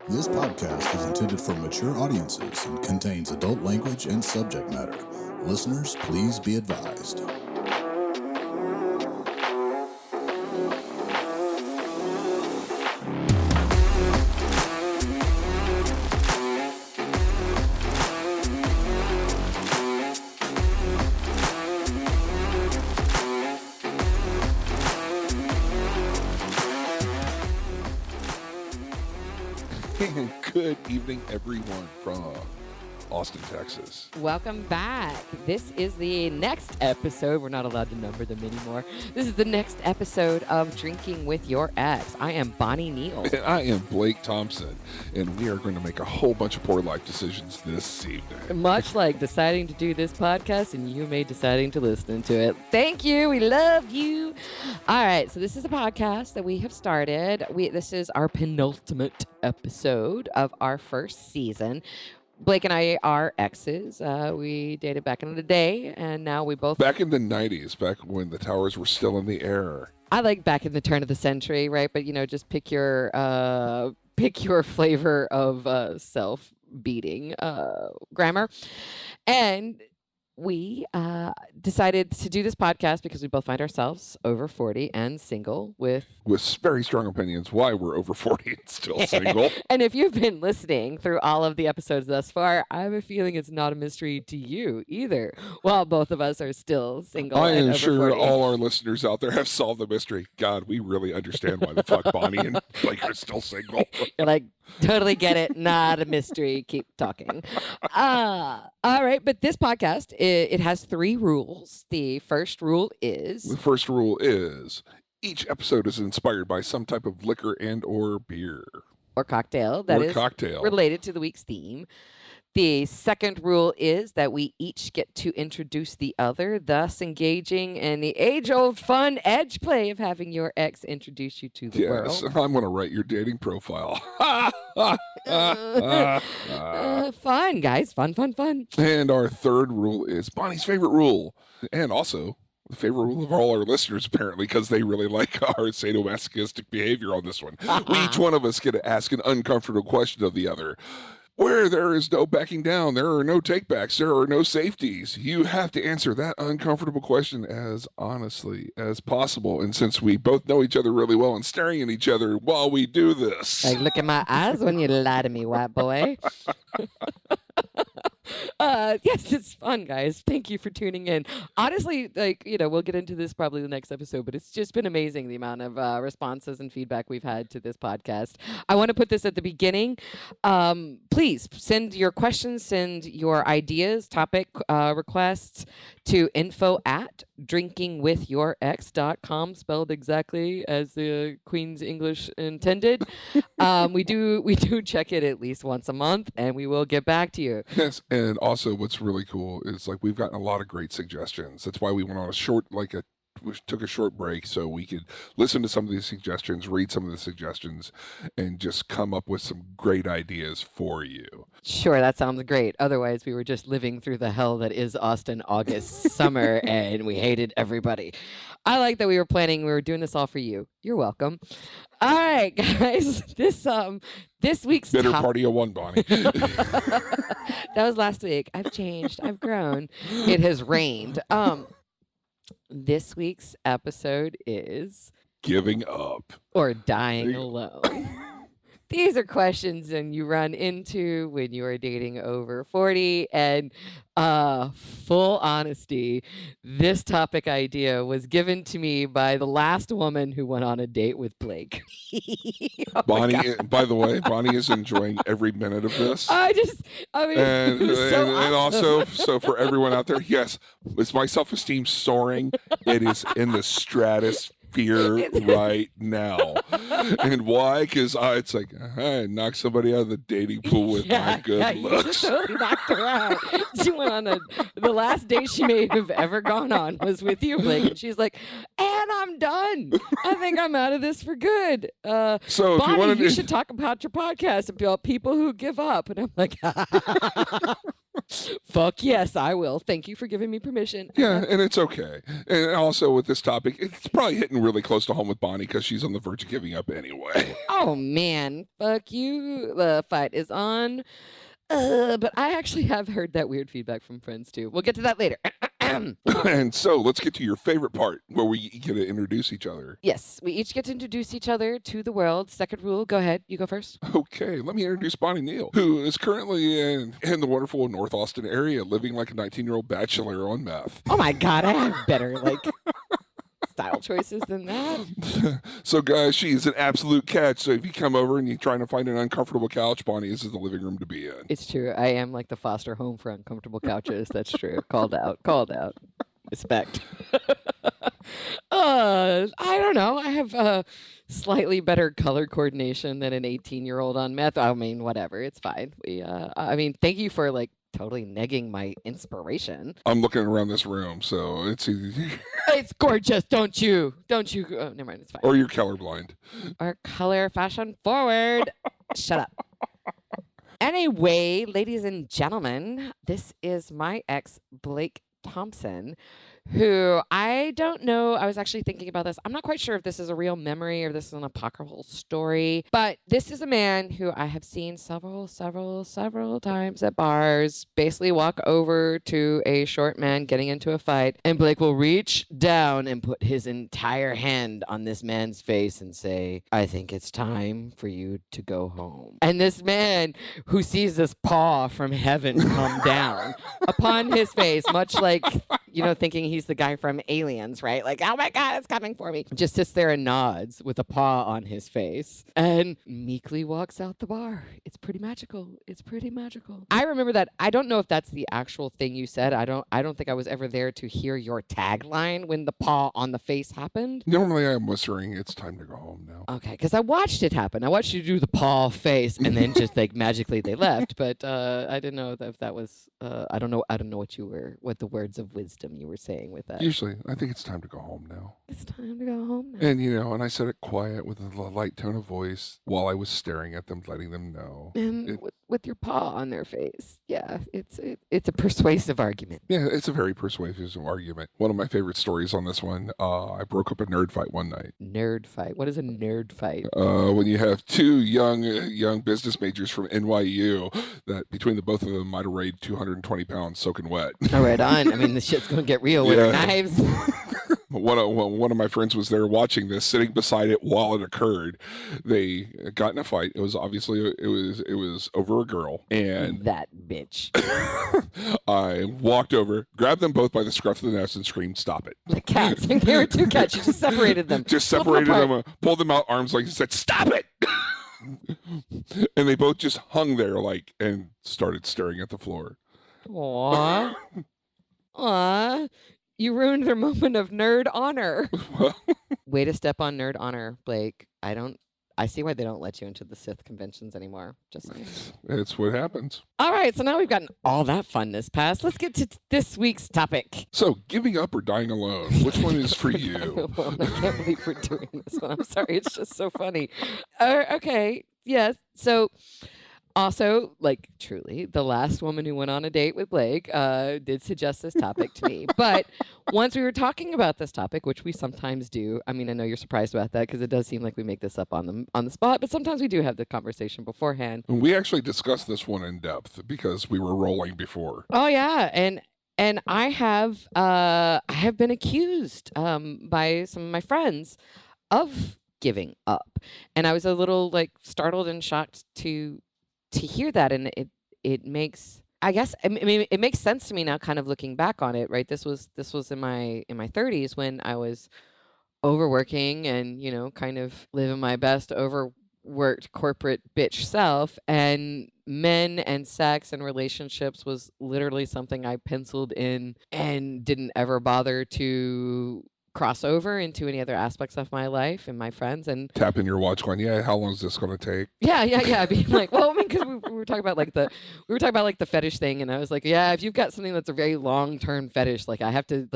This podcast is intended for mature audiences and contains adult language and subject matter. Listeners, please be advised. Good evening, everyone from Austin, Texas. Welcome back. This is the next episode. We're not allowed to number them anymore. This is the next episode of Drinking with Your Ex. I am Bonnie Neal. And I am Blake Thompson, and we are going to make a whole bunch of poor life decisions this evening. Much like deciding to do this podcast and you may deciding to listen to it. Thank you. We love you. All right. So this is a podcast that we have started. This is our penultimate episode of our first season. Blake and I are exes. We dated back in the day, and now we both... Back in the 90s, back when the towers were still in the air. I like back in the turn of the century, right? But, just pick your flavor of self-beating grammar. And we decided to do this podcast because we both find ourselves over 40 and single with very strong opinions why we're over 40 and still single. And if you've been listening through all of the episodes thus far, I have a feeling it's not a mystery to you either. While both of us are still single. I am over sure 40. all our listeners out there have solved the mystery. God, we really understand why the fuck Bonnie and Blake are still single. You're like, totally get it. Not a mystery. Keep talking. All right. But this podcast, it has 3 rules. The first rule is each episode is inspired by some type of liquor and or beer. Or cocktail that is cocktail related to the week's theme. The second rule is that we each get to introduce the other, thus engaging in the age-old fun edge play of having your ex introduce you to the world. Yes, I'm going to write your dating profile. Fun, guys. Fun. And our third rule is Bonnie's favorite rule. And also the favorite rule of all our listeners, apparently, because they really like our sadomasochistic behavior on this one. Each one of us get to ask an uncomfortable question of the other. Where there is no backing down, there are no takebacks, there are no safeties. You have to answer that uncomfortable question as honestly as possible. And since we both know each other really well and staring at each other while we do this. Like, look in my eyes when you lie to me, white boy. Yes, it's fun, guys. Thank you for tuning in. Honestly, we'll get into this probably the next episode, but it's just been amazing the amount of responses and feedback we've had to this podcast. I want to put this at the beginning. Please send your questions, send your ideas, topic requests to info@drinkingwithyourx.com, spelled exactly as the Queen's English intended. We do check it at least once a month, and we will get back to you. Yes, and also what's really cool is we've gotten a lot of great suggestions. That's why we went on we took a short break so we could listen to some of these suggestions, read some of the suggestions, and just come up with some great ideas for you. Sure, that sounds great. Otherwise, we were just living through the hell that is Austin August summer, and we hated everybody. I like that we were doing this all for you. You're welcome. All right, guys. This week's Bitter party of one, Bonnie. That was last week. I've changed. I've grown. It has rained. This week's episode is Giving up. or dying alone. These are questions and you run into when you are dating over 40. And full honesty, this topic idea was given to me by the last woman who went on a date with Blake. Oh Bonnie, by the way, Bonnie is enjoying every minute of this. and also, so for everyone out there, yes, is my self-esteem soaring? It is in the stratosphere right now. And why? Because it's like, I knocked somebody out of the dating pool with my good looks. You totally knocked her out. She went on the last date she may have ever gone on was with you, Blake. And she's like, and I'm done. I think I'm out of this for good. So Bonnie, if you want you should talk about your podcast about people who give up. And I'm like, Fuck yes, I will. Thank you for giving me permission. Yeah, and it's okay. And also with this topic, it's probably hitting really close to home with Bonnie because she's on the verge of giving up anyway. Oh man, fuck you. The fight is on. But I actually have heard that weird feedback from friends too. We'll get to that later. And so let's get to your favorite part where we get to introduce each other. Yes, we each get to introduce each other to the world. Second rule, go ahead. You go first. Okay, let me introduce Bonnie Neal, who is currently in the wonderful North Austin area living like a 19-year-old bachelor on meth. Oh my God, I have better style choices than that. So guys, she's an absolute catch. So if you come over and you're trying to find an uncomfortable couch, Bonnie, this is the living room to be in. It's true. I am like the foster home for uncomfortable couches. That's true. Called out. Called out. Respect. I don't know. I have slightly better color coordination than an 18-year-old on meth. I mean, whatever. It's fine. Thank you for totally negging my inspiration. I'm looking around this room, so it's easy. It's gorgeous. Don't you? Oh, never mind. It's fine. Or you're colorblind. Or color fashion forward. Shut up. Anyway, ladies and gentlemen, this is my ex, Blake Thompson, who I don't know. I was actually thinking about this. I'm not quite sure if this is a real memory or this is an apocryphal story, but this is a man who I have seen several times at bars, basically walk over to a short man getting into a fight, and Blake will reach down and put his entire hand on this man's face and say, "I think it's time for you to go home." And this man who sees this paw from heaven come down upon his face, much like, thinking he's the guy from Aliens, right? Like, oh my God, it's coming for me. Just sits there and nods with a paw on his face and meekly walks out the bar. It's pretty magical. I remember that. I don't know if that's the actual thing you said. I don't think I was ever there to hear your tagline when the paw on the face happened. Normally I'm whispering, "It's time to go home now." Okay, because I watched it happen. I watched you do the paw face and then just magically they left. But I didn't know if that was, I don't know what the words of wisdom you were saying with that. Usually, I think it's time to go home now. It's time to go home now. And I said it quiet with a light tone of voice while I was staring at them, letting them know. And with your paw on their face. Yeah, it's a persuasive argument. Yeah, it's a very persuasive argument. One of my favorite stories on this one, I broke up a nerd fight one night. Nerd fight? What is a nerd fight? When you have two young business majors from NYU that between the both of them might have weighed 220 pounds soaking wet. Oh, right on. I mean, the shit's going to get real with knives. One of my friends was there watching this, sitting beside it while it occurred. They got in a fight. It was obviously it was over a girl, and that bitch. I walked over, grabbed them both by the scruff of the neck, and screamed, "Stop it!" The cats. There were two cats. You just separated them. Just separated them, pulled them out, arms like, and said, "Stop it!" And they both just hung there and started staring at the floor. Aww. You ruined their moment of nerd honor. Way to step on nerd honor, Blake. I see why they don't let you into the Sith conventions anymore. Just saying. It's what happens. All right, so now we've gotten all that funness past. Let's get to this week's topic. So, giving up or dying alone? Which one is for you? I can't believe we're doing this one. I'm sorry, it's just so funny. Okay, yes. So, also, truly, the last woman who went on a date with Blake did suggest this topic to me. But once we were talking about this topic, which we sometimes do, I mean, I know you're surprised about that because it does seem like we make this up on the spot, but sometimes we do have the conversation beforehand. We actually discussed this one in depth because we were rolling before. Oh, yeah. And I have been accused by some of my friends of giving up. And I was a little startled and shocked to hear that, and it makes, I guess, I mean, it makes sense to me now, kind of looking back on it, right? This was in my 30s when I was overworking and kind of living my best overworked corporate bitch self, and men and sex and relationships was literally something I penciled in and didn't ever bother to cross over into any other aspects of my life and my friends. And tapping your watch going, "Yeah, how long is this going to take?" Yeah. Being because we were talking about the fetish thing, and I was like, yeah, if you've got something that's a very long-term fetish, I have to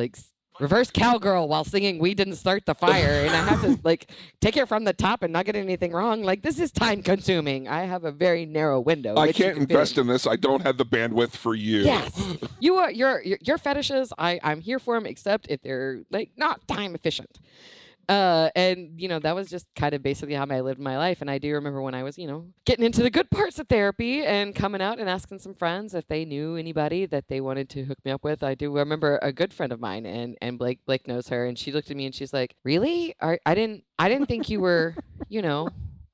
reverse cowgirl while singing "We Didn't Start the Fire," and I have to like take it from the top and not get anything wrong. Like, this is time consuming. I have a very narrow window. I can't invest in this. I don't have the bandwidth for you. Yes, you are your fetishes. I'm here for them, except if they're like not time efficient. And that was just kind of basically how I lived my life. And I do remember when I was, getting into the good parts of therapy and coming out and asking some friends if they knew anybody that they wanted to hook me up with. I do remember a good friend of mine, and Blake knows her, and she looked at me and she's like, "Really? I didn't think you were,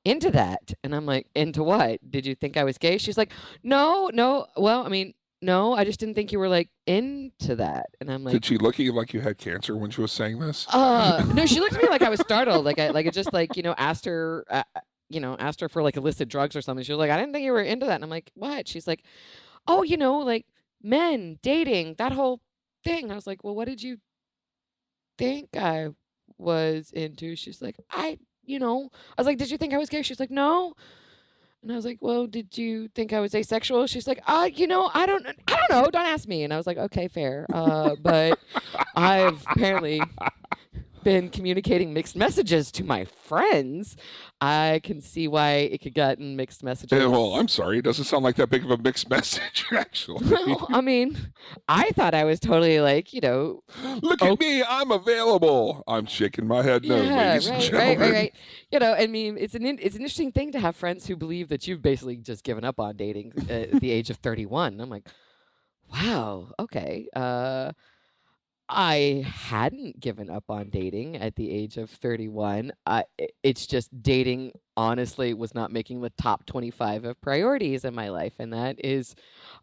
into that." And I'm like, "Into what? Did you think I was gay?" She's like, "No. Well, I mean, no, I just didn't think you were like into that." And I'm like, Did she look at you like you had cancer when she was saying this? no, she looked at me like I was startled. Like I just asked her, asked her for like illicit drugs or something. She was like, "I didn't think you were into that." And I'm like, "What?" She's like, "Oh, like men dating, that whole thing." I was like, "Well, what did you think I was into?" She's like, I was like, "Did you think I was gay?" She's like, "No." And I was like, "Well, did you think I was asexual?" She's like, I don't know. Don't ask me." And I was like, "Okay, fair." But I've apparently been communicating mixed messages to my friends. I can see why it could gotten mixed messages. Yeah, well, I'm sorry. It doesn't sound like that big of a mixed message, actually. Well, I mean, I thought I was totally like, Look at me. I'm available. I'm shaking my head no, ladies and gentlemen. right. I mean, it's an interesting thing to have friends who believe that you've basically just given up on dating at the age of 31. I'm like, wow, okay. I hadn't given up on dating at the age of 31. It's just dating, honestly, was not making the top 25 of priorities in my life. And that is,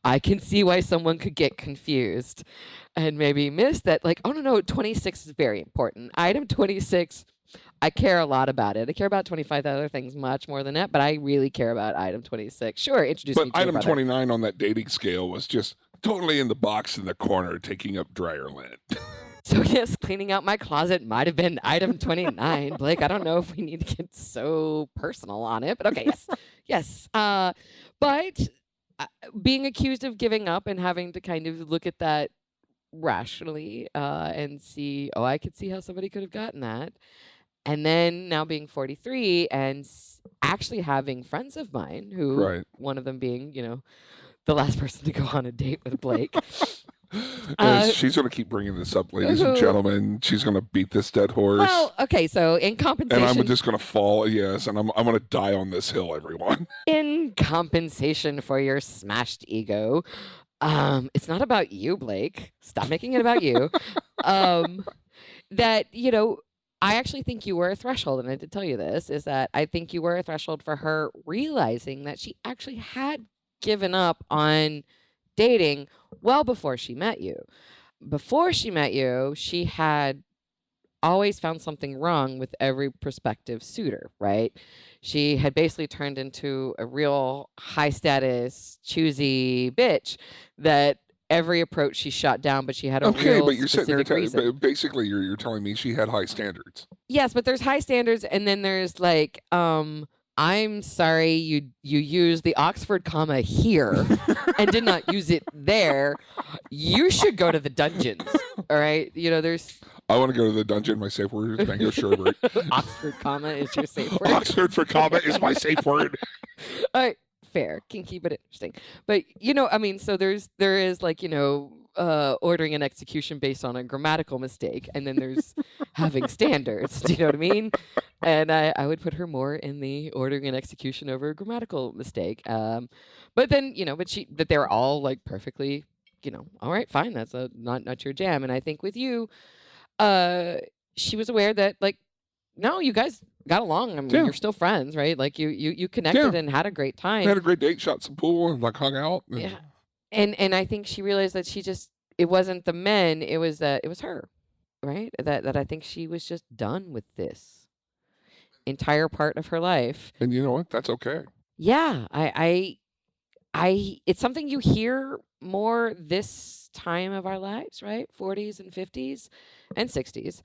I can see why someone could get confused and maybe miss that. Like, oh, no, 26 is very important. Item 26, I care a lot about it. I care about 25 other things much more than that, but I really care about item 26. Sure, introduce me to item brother. 29 on that dating scale was just totally in the box in the corner, taking up dryer lint. So yes, cleaning out my closet might have been item 29. Blake, I don't know if we need to get so personal on it, but okay, yes. But being accused of giving up and having to kind of look at that rationally and see, oh, I could see how somebody could have gotten that. And then now being 43 and actually having friends of mine who, Right. one of them being, the last person to go on a date with Blake. She's going to keep bringing this up, ladies and gentlemen. She's going to beat this dead horse. Well, okay, so in compensation... And I'm just going to fall, yes, and I'm going to die on this hill, everyone. In compensation for your smashed ego, it's not about you, Blake. Stop making it about you. That, I actually think you were a threshold, and I did tell you this, is that I think you were a threshold for her realizing that she actually had given up on dating well before she met you. Before she met you, she had always found something wrong with every prospective suitor, right? She had basically turned into a real high status, choosy bitch that every approach she shot down, but she had a real but you're sitting there reason. basically you're telling me she had high standards. Yes, but there's high standards, and then there's like, I'm sorry you used the Oxford comma here and did not use it there. You should go to the dungeons. All right, there's. I want to go to the dungeon. My safe word is Mango Sherbert. Oxford comma is your safe word. Oxford for comma is my safe word. All right, fair, kinky, but interesting. But so there is like ordering an execution based on a grammatical mistake, and then there's having standards. Do you know what I mean? And I would put her more in the ordering an execution over a grammatical mistake. But then but they're all like perfectly, all right, fine, that's not your jam. And I think with you, she was aware that like, no, you guys got along. I mean, you're still friends, right? Like you connected and had a great time. We had a great date, shot some pool, and like hung out. And... Yeah. And I think she realized that it wasn't the men, it was her, right? That I think she was just done with this entire part of her life. And you know what? That's okay. Yeah, I it's something you hear more this time of our lives, right? 40s and 50s and 60s.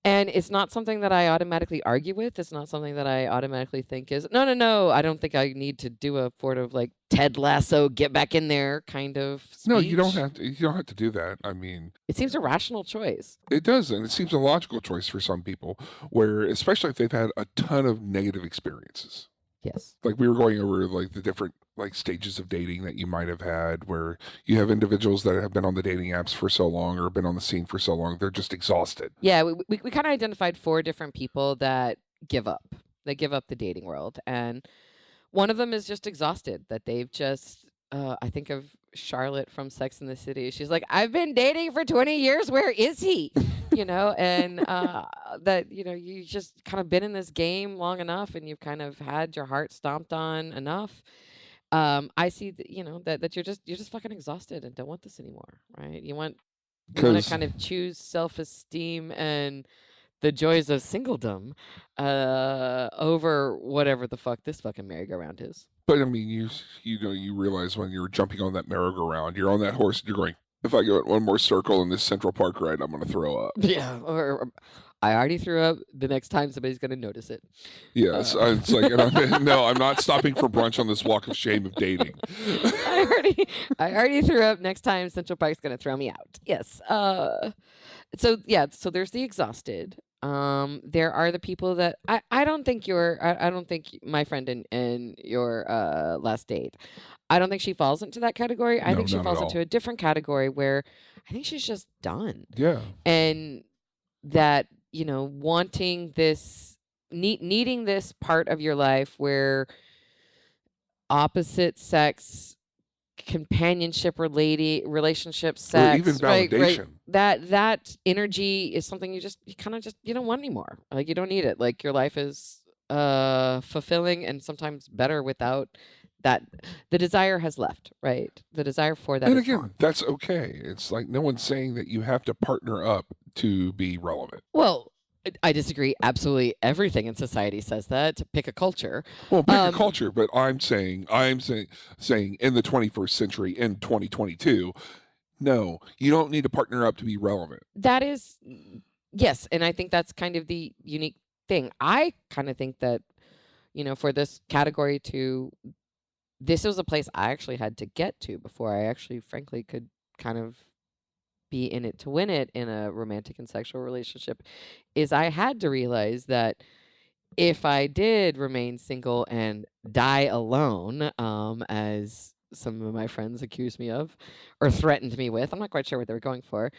And it's not something that I automatically argue with. It's not something that I automatically think is, no. I don't think I need to do a sort of like Ted Lasso, get back in there kind of speech. No, you don't have to. You don't have to do that. I mean, It seems a rational choice. it does, and it seems a logical choice for some people, where especially if they've had a ton of negative experiences. Yes. Like we were going over like the different like stages of dating that you might have had, where you have individuals that have been on the dating apps for so long or been on the scene for so long, they're just exhausted. Yeah, we kind of identified 4 different people that give up. They give up the dating world. And one of them is just exhausted, that they've just, I think of Charlotte from Sex and the City. She's like, I've been dating for 20 years. Where is he? And that, you just kind of been in this game long enough and you've kind of had your heart stomped on enough. I see that, that you're just fucking exhausted and don't want this anymore, right? You want to kind of choose self-esteem and the joys of singledom over whatever the fuck this fucking merry-go-round is. But I mean, you realize when you're jumping on that merry-go-round, you're on that horse and you're going, if I go at one more circle in this Central Park ride, I'm going to throw up. Yeah, or I already threw up. The next time somebody's going to notice it. Yes, it's like, no, I'm not stopping for brunch on this walk of shame of dating. I already threw up. Next time Central Park's going to throw me out. Yes. So there's the exhausted. There are the people that I don't think I don't think my friend in your last date, I don't think she falls into that category. I think she falls into a different category where I think she's just done. Yeah. And that, wanting this, needing this part of your life where opposite sex companionship relationship, sex, or even validation, right? That energy is something you don't want anymore. Like, you don't need it. Like, your life is fulfilling and sometimes better without that. The desire has left, right? The desire for that. And again, that's okay. It's like no one's saying that you have to partner up to be relevant. Well, I disagree. Absolutely everything in society says that. To pick a culture. Well, pick a culture, but I'm saying in the 21st century, in 2022, no, you don't need to partner up to be relevant. That is, yes, and I think that's kind of the unique thing. I kind of think that, for this category this was a place I actually had to get to before I actually, frankly, could kind of be in it to win it in a romantic and sexual relationship, is I had to realize that if I did remain single and die alone, as some of my friends accused me of or threatened me with, I'm not quite sure what they were going for,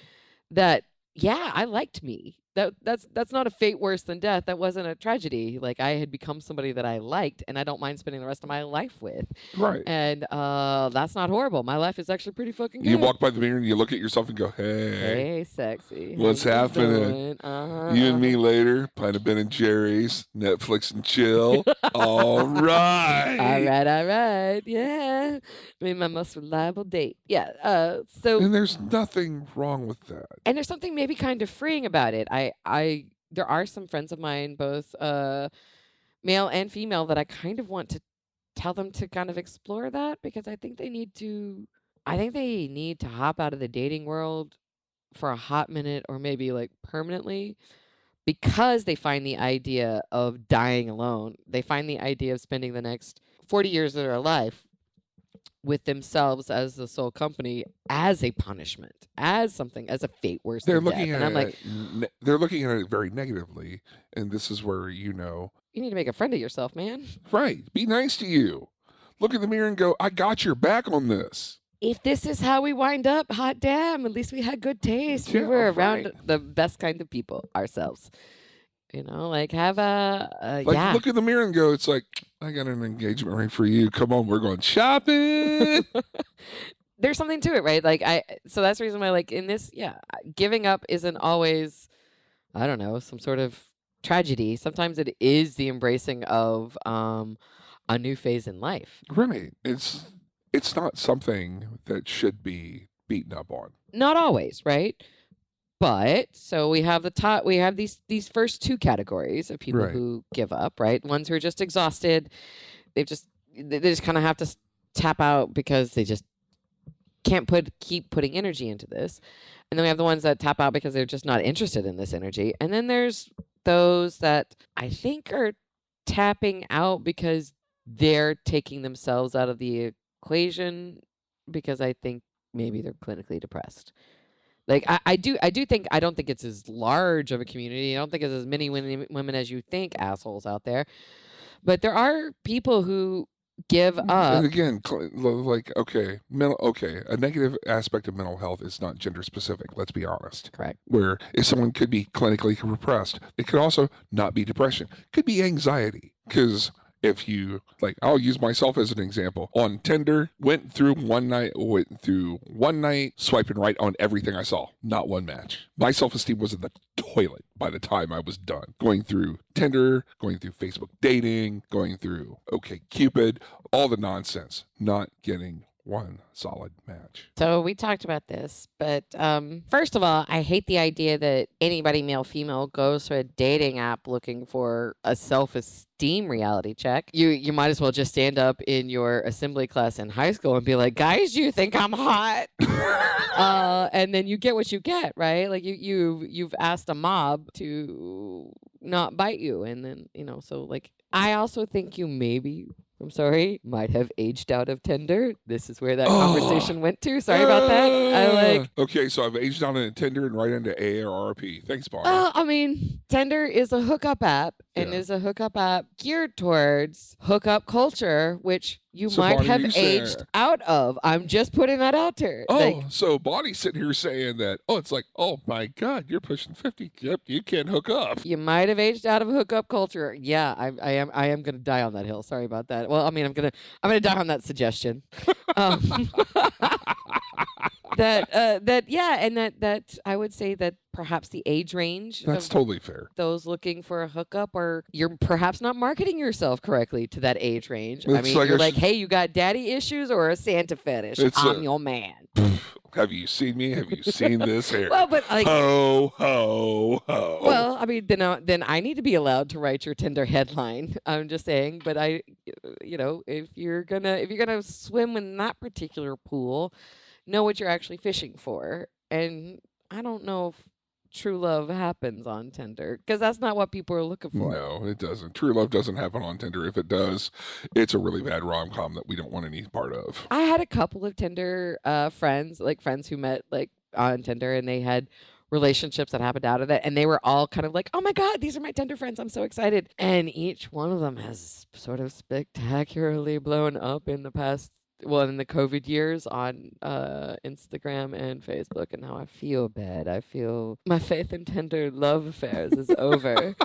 that, yeah, I liked me. That's not a fate worse than death. That wasn't a tragedy. Like, I had become somebody that I liked and I don't mind spending the rest of my life with. Right. And that's not horrible. My life is actually pretty fucking good. You walk by the mirror and you look at yourself and go, hey, sexy. What's happening? You and me later, pint of Ben and Jerry's, Netflix and chill. All right. All right. Yeah. I mean, my most reliable date. Yeah. And there's nothing wrong with that. And there's something maybe kind of freeing about it. There are some friends of mine, both male and female, that I kind of want to tell them to kind of explore that, because I think they need to hop out of the dating world for a hot minute, or maybe like permanently, because they find the idea of dying alone. They find the idea of spending the next 40 years of their life with themselves as the sole company, as a punishment, as a fate worse than death. And I'm like, they're looking at it very negatively, and this is where you need to make a friend of yourself, man. Right. Be nice to you. Look in the mirror and go, I got your back on this. If this is how we wind up, hot damn, at least we had good taste. Yeah, we were around the best kind of people ourselves. Have a yeah. Look in the mirror and go, it's like, I got an engagement ring for you. Come on, we're going shopping. There's something to it, right? So that's the reason why, in this, giving up isn't always, I don't know, some sort of tragedy. Sometimes it is the embracing of a new phase in life. Right. It's not something that should be beaten up on. Not always, right? But so we have these first 2 categories of people who give up, right? Ones who are just exhausted. They just kind of have to tap out because can't keep putting energy into this. And then we have the ones that tap out because they're just not interested in this energy. And then there's those that I think are tapping out because they're taking themselves out of the equation, because I think maybe they're clinically depressed. Like I don't think it's as large of a community. I don't think it's as many women as you think, assholes out there. But there are people who give up. And again, like, okay, a negative aspect of mental health is not gender specific. Let's be honest. Correct. Where if someone could be clinically repressed, it could also not be depression. It could be anxiety. Because if you, like, I'll use myself as an example. On Tinder, went through one night swiping right on everything I saw. Not one match. My self-esteem was in the toilet by the time I was done. Going through Tinder, going through Facebook dating, going through OkCupid, all the nonsense. Not getting one solid match. So we talked about this, but first of all, I hate the idea that anybody, male, female, goes to a dating app looking for a self-esteem reality check. You might as well just stand up in your assembly class in high school and be like, guys, do you think I'm hot? And then you get what you get, right? Like you've asked a mob to not bite you, and then so like I also think you might have aged out of Tinder. This is where that conversation went to. Sorry about that. Okay, so I've aged out into Tinder and right into AARP. Thanks, Bonnie. I mean, Tinder is a hookup app and is a hookup app geared towards hookup culture, which you might Bonnie, have aged out of. I'm just putting that out there. So Bonnie's sitting here saying that, it's like, oh my God, you're pushing 50. Yep, you can't hook up. You might have aged out of hookup culture. Yeah, I am going to die on that hill. Sorry about that. Well, I mean, I'm gonna die on that suggestion. That I would say that perhaps the age range. That's totally fair. Those looking for a hookup, or you're perhaps not marketing yourself correctly to that age range. It's I mean, you're like, hey, you got daddy issues or a Santa fetish? I'm your man. Have you seen me? Have you seen this hair? Well, but like, ho, ho, ho. Well, I mean, then I need to be allowed to write your Tinder headline. I'm just saying, but if you're gonna swim in that particular pool, know what you're actually fishing for. And I don't know if true love happens on Tinder, because that's not what people are looking for. No, it doesn't. True love doesn't happen on Tinder. If it does, it's a really bad rom-com that we don't want any part of. I had a couple of Tinder friends who met like on Tinder, and they had relationships that happened out of that, and they were all kind of like, oh my God, these are my Tinder friends, I'm so excited. And each one of them has sort of spectacularly blown up in the COVID years on Instagram and Facebook, and now I feel bad. I feel my faith in Tinder love affairs is over.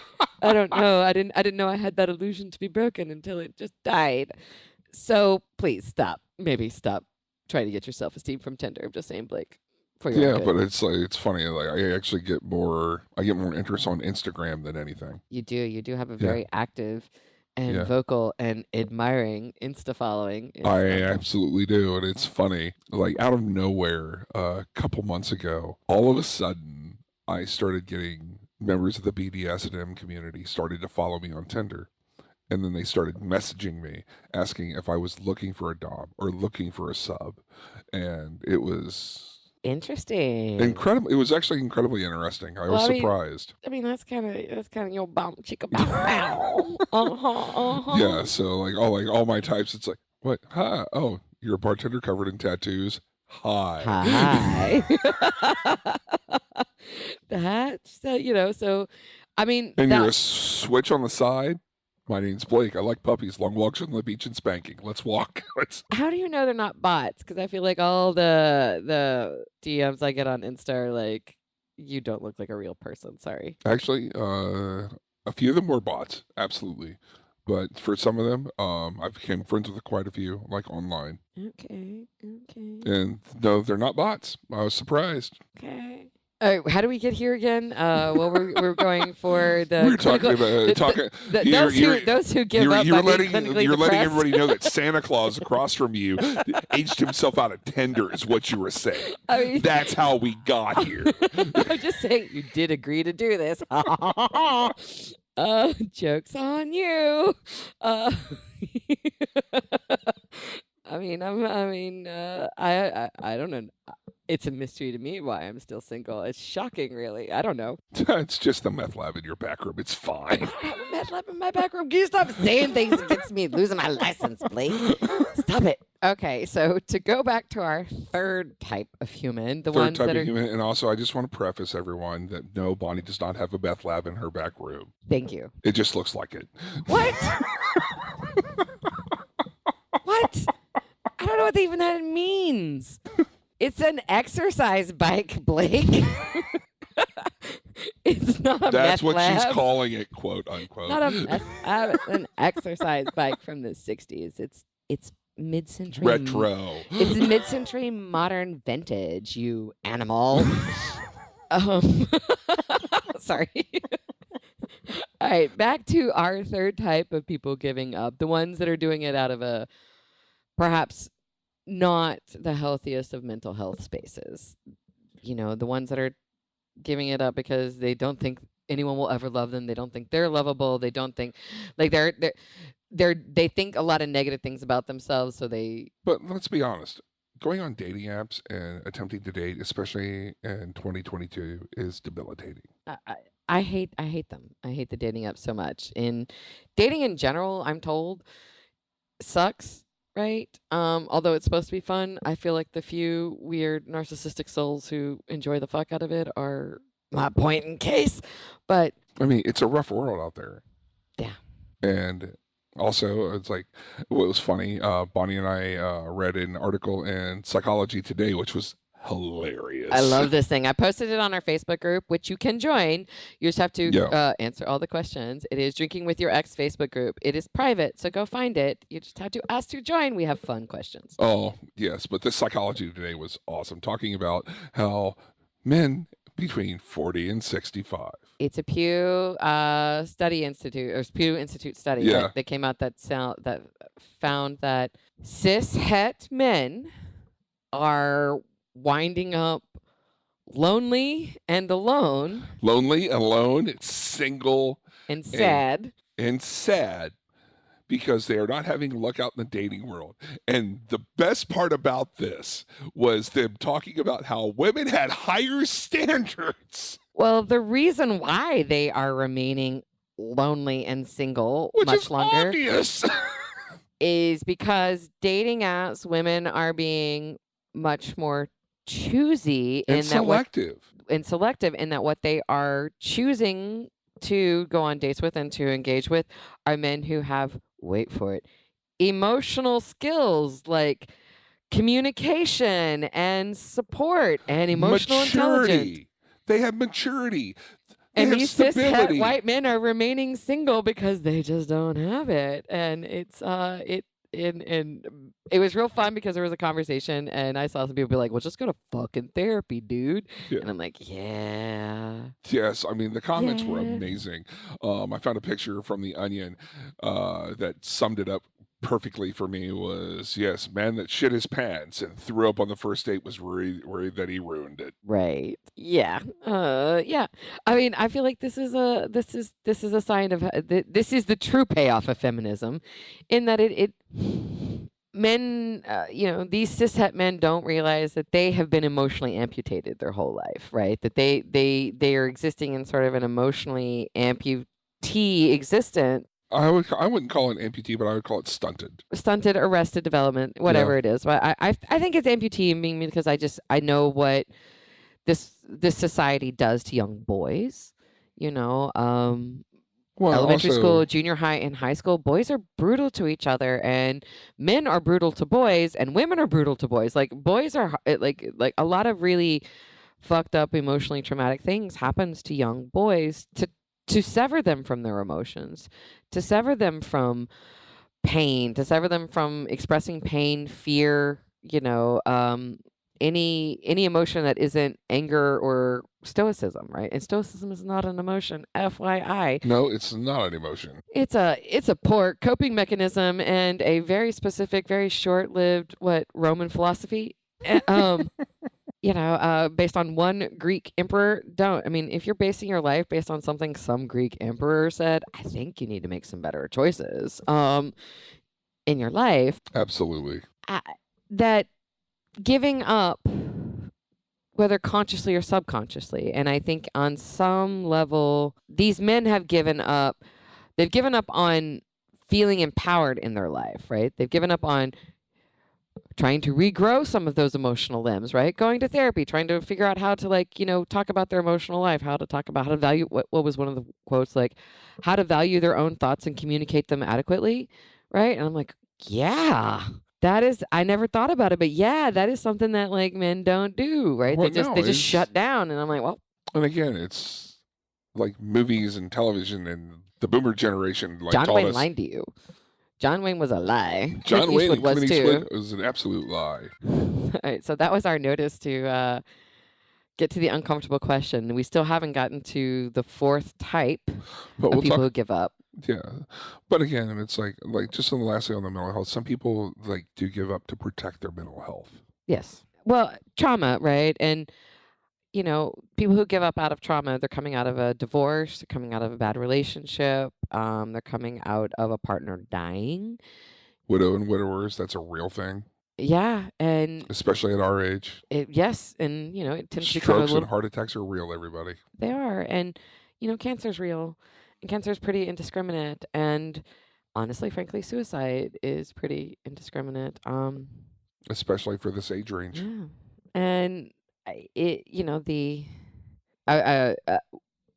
I don't know. I didn't know I had that illusion to be broken until it just died. So please stop. Maybe stop trying to get your self-esteem from Tinder. I'm just saying, Blake. For your good. But it's funny. Like I actually get more interest on Instagram than anything. You do have a very active and vocal and admiring Insta following. I absolutely do. And it's funny, like out of nowhere, a couple months ago, all of a sudden I started getting members of the BDSM community started to follow me on Tinder. And then they started messaging me asking if I was looking for a dom or looking for a sub. And it was interesting. Incredible. It was actually incredibly interesting. I was surprised. I mean, that's kind of your bum chicka bow. Yeah. So like all my types, it's like, what? Hi. Oh, you're a bartender covered in tattoos. Hi. That's So, I mean, and you're a switch on the side. My name's Blake. I like puppies, long walks on the beach, and spanking. Let's walk. How do you know they're not bots? Because I feel like all the DMs I get on Insta are like, you don't look like a real person. Sorry. Actually, a few of them were bots, absolutely. But for some of them, I became friends with quite a few, like online. Okay. And no, they're not bots. I was surprised. Okay. All right, how do we get here again? Well, we're going for the. We're talking about those who give up. You're letting everybody know that Santa Claus across from you aged himself out of Tinder is what you were saying. I mean, that's how we got here. I'm just saying you did agree to do this. Joke's on you. I I don't know. It's a mystery to me why I'm still single. It's shocking, really. I don't know. It's just the meth lab in your back room. It's fine. I have a meth lab in my back room. Can you stop saying things against me losing my license, please? Stop it. Okay, so to go back to our third type of human, the Third ones type that of are. human. And also, I just want to preface everyone that no, Bonnie does not have a meth lab in her back room. Thank you. It just looks like it. What? What? I don't know what even that means. It's an exercise bike, Blake. It's not a That's meth what lab. she's calling it, quote unquote. Not a meth lab. It's an exercise bike from the 60s. It's mid-century. Retro. It's mid-century modern vintage, you animal. um, sorry. All right, back to our third type of people giving up. The ones that are doing it out of a perhaps not the healthiest of mental health spaces. You know, the ones that are giving it up because they don't think anyone will ever love them. They don't think they're lovable. They don't think like they think a lot of negative things about themselves. So they. But let's be honest. Going on dating apps and attempting to date, especially in 2022, is debilitating. I hate them. I hate the dating apps so much. And dating in general, I'm told, sucks. Right. Although it's supposed to be fun, I feel like the few weird narcissistic souls who enjoy the fuck out of it are my point in case. But I mean, it's a rough world out there. Yeah. And also, it's like, what was funny, Bonnie and I read an article in Psychology Today, which was hilarious. I love this thing. I posted it on our Facebook group, which you can join. You just have to answer all the questions. It is Drinking with Your Ex Facebook group. It is private, so go find it. You just have to ask to join. We have fun questions. Oh, yes. But this Psychology Today was awesome, talking about how men between 40 and 65. It's a Pew Study Institute, or Pew Institute study that came out that found that cis-het men are winding up lonely and alone. Lonely, alone, single, and sad. And sad because they are not having luck out in the dating world. And the best part about this was them talking about how women had higher standards. Well, the reason why they are remaining lonely and single much longer obvious. is because dating apps, women are being much more choosy and selective in that what they are choosing to go on dates with and to engage with are men who have, wait for it, emotional skills like communication and support and emotional intelligence. They have maturity. And these cis-het white men are remaining single because they just don't have it. And it's and it was real fun because there was a conversation and I saw some people be like, well, just go to fucking therapy, dude. Yeah. And I'm like, yeah. Yes. I mean, the comments were amazing. I found a picture from The Onion that summed it up perfectly for me. Was, yes, man that shit his pants and threw up on the first date was worried that he ruined it. Right. Yeah. Yeah. I mean, I feel like this is a sign of this is the true payoff of feminism, in that it men, these cishet men don't realize that they have been emotionally amputated their whole life, right? That they are existing in sort of an emotionally amputee existence. I wouldn't call it amputee, but I would call it stunted. Stunted, arrested development, whatever it is. But I think it's amputee, because I know what this society does to young boys. Elementary school, junior high, and high school, boys are brutal to each other, and men are brutal to boys, and women are brutal to boys. Like, boys are like a lot of really fucked up, emotionally traumatic things happens to young boys to sever them from their emotions, to sever them from pain, to sever them from expressing pain, fear, any emotion that isn't anger or stoicism, right? And stoicism is not an emotion, FYI. No, it's not an emotion. It's a poor coping mechanism and a very specific, very short-lived Roman philosophy. Based on one Greek emperor. If you're basing your life based on something some Greek emperor said, I think you need to make some better choices in your life. Absolutely. that giving up, whether consciously or subconsciously, and I think on some level, these men have given up. They've given up on feeling empowered in their life, right? They've given up on trying to regrow some of those emotional limbs, right? Going to therapy, trying to figure out how to, like, talk about their emotional life, how to talk about how to value, what was one of the quotes, like, how to value their own thoughts and communicate them adequately, right? And I'm like, yeah, that is, I never thought about it, but yeah, that is something that, like, men don't do, right? Well, They just shut down. And I'm like, well, and again, it's like movies and television and the boomer generation John taught Wayne us. lied to you. John Wayne was a lie. John Wayne and was Clint too. Eastwood was an absolute lie. All right, so that was our notice to get to the uncomfortable question. We still haven't gotten to the fourth type But of people who give up. Yeah, but again, it's like just on the last thing on the mental health, some people like do give up to protect their mental health. Yes. Well, trauma, right? And people who give up out of trauma, they're coming out of a divorce, they're coming out of a bad relationship, they're coming out of a partner dying. Widow and widowers, that's a real thing. Yeah, and especially at our age. Yes, and it tends to become strokes and heart attacks are real, everybody. They are, and cancer's real, and cancer's pretty indiscriminate, and honestly, frankly, suicide is pretty indiscriminate. Especially for this age range. Yeah, and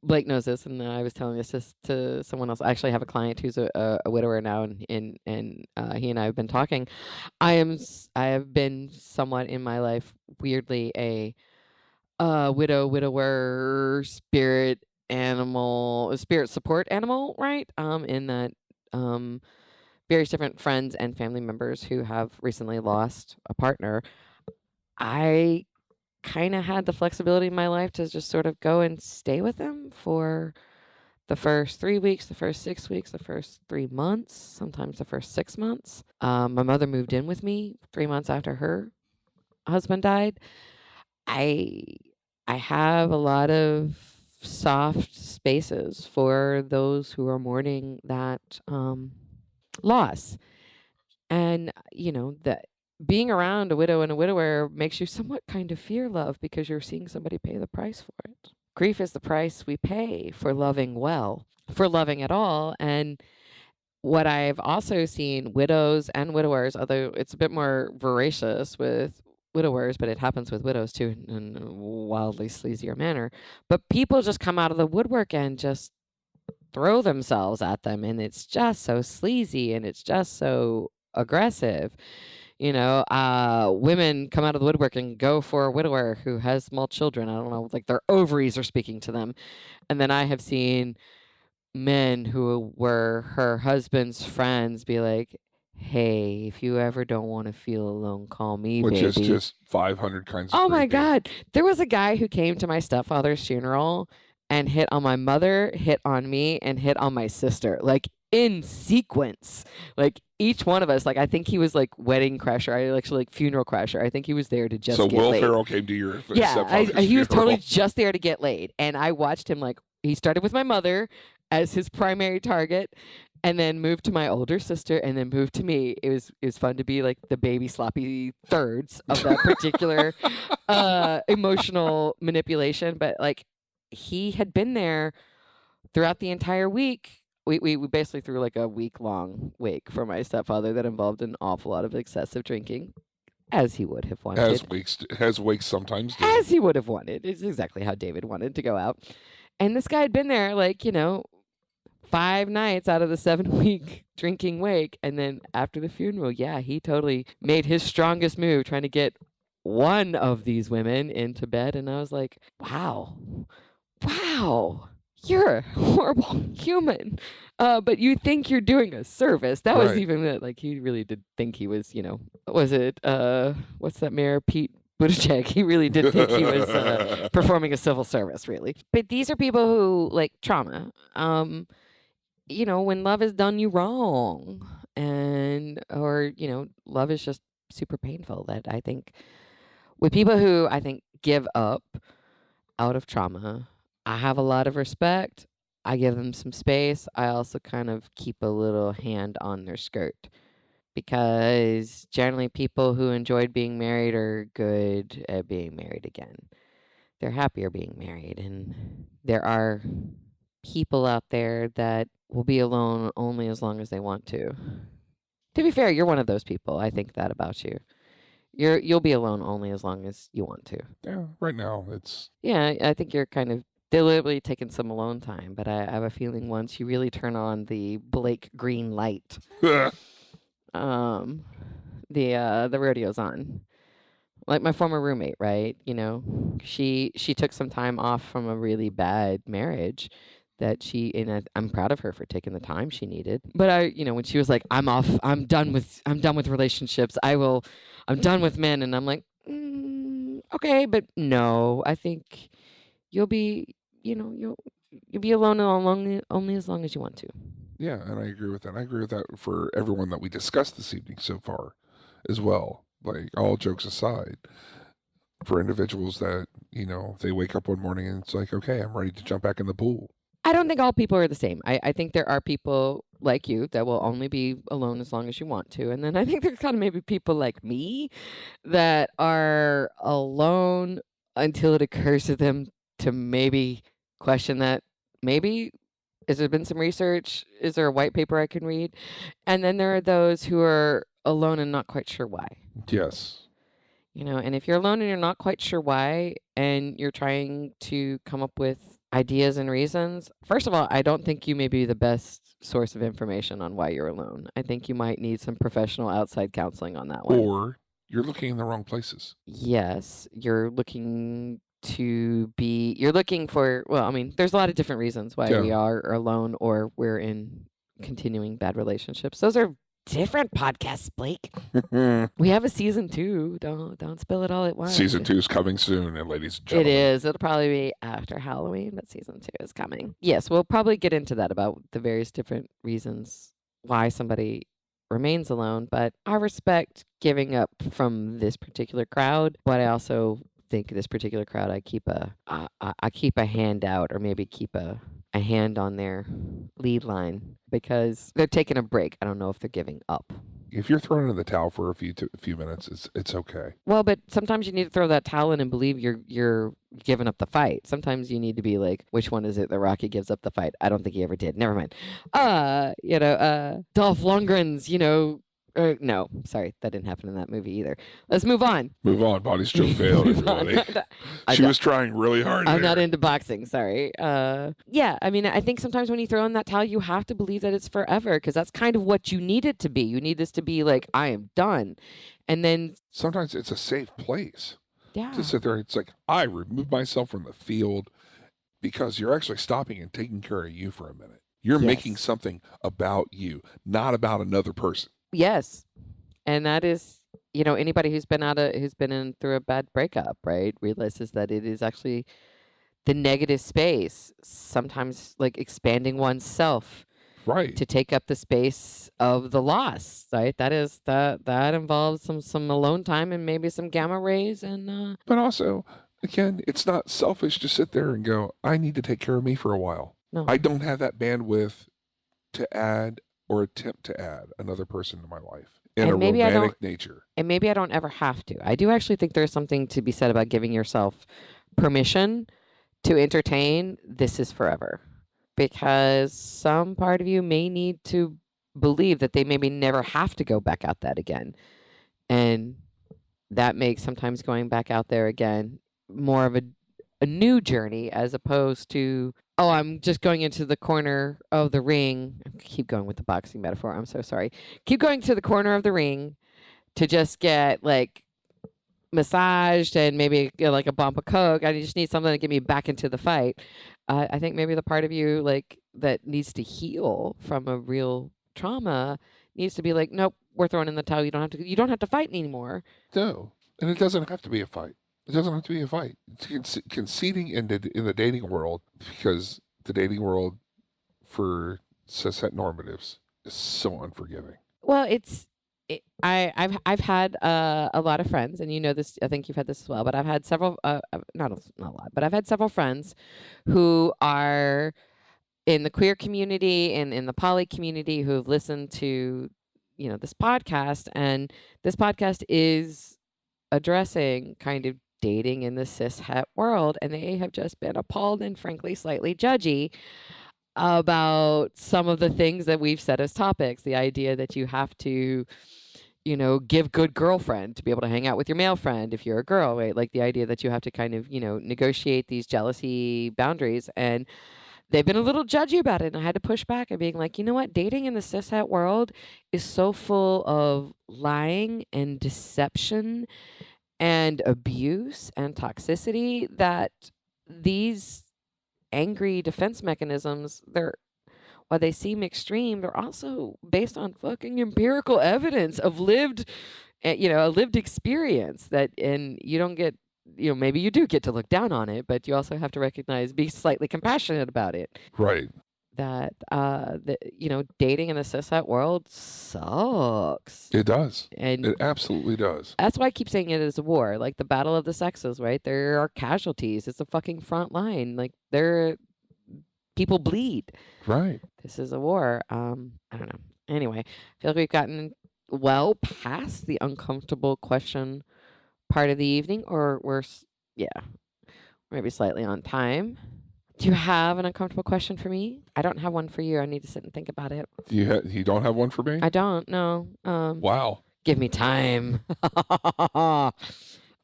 Blake knows this, and I was telling this to someone else. I actually have a client who's a widower now, and he and I have been talking. I have been somewhat in my life weirdly a widower, spirit support animal, right? In that various different friends and family members who have recently lost a partner, I kind of had the flexibility in my life to just sort of go and stay with them for the first 3 weeks, the first 6 weeks, the first 3 months, sometimes the first 6 months. My mother moved in with me 3 months after her husband died. I have a lot of soft spaces for those who are mourning that loss. And, that being around a widow and a widower makes you somewhat kind of fear love because you're seeing somebody pay the price for it. Grief is the price we pay for loving well, for loving at all. And what I've also seen, widows and widowers, although it's a bit more voracious with widowers, but it happens with widows too in a wildly sleazier manner. But people just come out of the woodwork and just throw themselves at them, and it's just so sleazy and it's just so aggressive. Women come out of the woodwork and go for a widower who has small children. I don't know, like their ovaries are speaking to them. And then I have seen men who were her husband's friends be like, hey, if you ever don't want to feel alone, call me, which baby. Is just 500 kinds of Oh, creepy. my God. There was a guy who came to my stepfather's funeral and hit on my mother, hit on me, and hit on my sister, like in sequence. Like each one of us, like I think he was like wedding crasher. I actually like funeral crasher. I think he was there to just get Will laid. Ferrell came to your Yeah, he was funeral. totally just there to get laid. And I watched him, like, he started with my mother as his primary target, and then moved to my older sister, and then moved to me. It was fun to be like the baby sloppy thirds of that particular emotional manipulation. But like he had been there throughout the entire week. We basically threw like a week-long wake for my stepfather that involved an awful lot of excessive drinking, as he would have wanted. As wakes sometimes do. As he would have wanted. It's exactly how David wanted to go out. And this guy had been there, like, 5 nights out of the 7-week drinking wake. And then after the funeral, yeah, he totally made his strongest move trying to get one of these women into bed. And I was like, wow, you're a horrible human. But you think you're doing a service. That was even that, like, he really did think he was, what was it? What's that mayor, Pete Buttigieg? He really did think he was performing a civil service, really. But these are people who, like, trauma. When love has done you wrong, or love is just super painful. That I think with people who I think give up out of trauma, I have a lot of respect. I give them some space. I also kind of keep a little hand on their skirt. because generally people who enjoyed being married are good at being married again. They're happier being married. And there are people out there that will be alone only as long as they want to. To be fair, you're one of those people. I think that about you. You'll be alone only as long as you want to. Yeah, right now it's Yeah, I think you're kind of deliberately taking some alone time, but I have a feeling once you really turn on the Blake green light, um, the rodeo's on. Like my former roommate, right? You know, she took some time off from a really bad marriage that I'm proud of her for taking the time she needed. But when she was like, I'm off, I'm done with relationships. I'm done with men. And I'm like, okay, but no, I think you'll be, you'll be alone only as long as you want to. Yeah, and I agree with that. I agree with that for everyone that we discussed this evening so far as well. Like, all jokes aside, for individuals that, they wake up one morning and it's like, okay, I'm ready to jump back in the pool. I don't think all people are the same. I think there are people like you that will only be alone as long as you want to. And then I think there's kind of maybe people like me that are alone until it occurs to them to maybe question that. Maybe, has there been some research? Is there a white paper I can read? And then there are those who are alone and not quite sure why. Yes. And if you're alone and you're not quite sure why, and you're trying to come up with ideas and reasons, first of all, I don't think you may be the best source of information on why you're alone. I think you might need some professional outside counseling on that one. Or you're looking in the wrong places. Yes, you're looking for, well, I mean, there's a lot of different reasons why we are alone or we're in continuing bad relationships. Those are different podcasts, Blake. We have a season 2. Don't spill it all at once. Season 2 is coming soon, and ladies and gentlemen. It is. It'll probably be after Halloween, but season 2 is coming. Yes, we'll probably get into that about the various different reasons why somebody remains alone. But I respect giving up from this particular crowd, but I also think this particular crowd, I keep a hand out, or maybe keep a hand on their lead line, because they're taking a break. I don't know if they're giving up. If you're throwing in the towel for a few minutes, it's okay. Well, but sometimes you need to throw that towel in and believe you're giving up the fight. Sometimes you need to be like, which one is it that Rocky gives up the fight? I don't think he ever did. Never mind. Dolph Lundgren's, no, sorry, that didn't happen in that movie either. Let's move on. Move on. Body's joke failed, everybody. She was trying really hard. I'm not into boxing. Sorry. Yeah, I mean, I think sometimes when you throw in that towel, you have to believe that it's forever, because that's kind of what you need it to be. You need this to be like, I am done. And then sometimes it's a safe place. Yeah. To sit there. It's like, I remove myself from the field, because you're actually stopping and taking care of you for a minute. You're making something about you, not about another person. Yes. And that is, anybody who's been in through a bad breakup, right, realizes that it is actually the negative space, sometimes like expanding oneself, right, to take up the space of the loss, right? That involves some alone time and maybe some gamma rays, and but also, again, it's not selfish to sit there and go, I need to take care of me for a while. No. I don't have that bandwidth to add or attempt to add another person to my life in a romantic nature. And maybe I don't ever have to. I do actually think there's something to be said about giving yourself permission to entertain this is forever. Because some part of you may need to believe that they maybe never have to go back out that again. And that makes sometimes going back out there again more of a new journey, as opposed to, oh, I'm just going into the corner of the ring. Keep going with the boxing metaphor. I'm so sorry. Keep going to the corner of the ring to just get like massaged and maybe like a bump of Coke. I just need something to get me back into the fight. I think maybe the part of you like that needs to heal from a real trauma needs to be like, nope, we're throwing in the towel. You don't have to fight anymore. No, and it doesn't have to be a fight. It doesn't have to be a fight. It's conceding in the dating world, because the dating world for cishet normatives is so unforgiving. Well, I've had a lot of friends, and you know this. I think you've had this as well. But I've had several, not a lot, but I've had several friends who are in the queer community and in the poly community who have listened to this podcast, and this podcast is addressing kind of dating in the cis het world, and they have just been appalled and frankly slightly judgy about some of the things that we've said as topics. The idea that you have to give good girlfriend to be able to hang out with your male friend if you're a girl, right? Like the idea that you have to kind of negotiate these jealousy boundaries, and they've been a little judgy about it, and I had to push back and being like, you know what, dating in the cishet world is so full of lying and deception and abuse and toxicity that these angry defense mechanisms, while they seem extreme, they're also based on fucking empirical evidence of a lived experience and you don't get, maybe you do get to look down on it, but you also have to be slightly compassionate about it. Right. That, dating in the cishet world sucks. It does. And it absolutely does. That's why I keep saying it is a war, like the battle of the sexes, right? There are casualties. It's a fucking front line. Like people bleed. Right. This is a war. I don't know. Anyway, I feel like we've gotten well past the uncomfortable question part of the evening, or we're maybe slightly on time. Do you have an uncomfortable question for me? I don't have one for you. I need to sit and think about it. You don't have one for me? I don't. No. Wow. Give me time.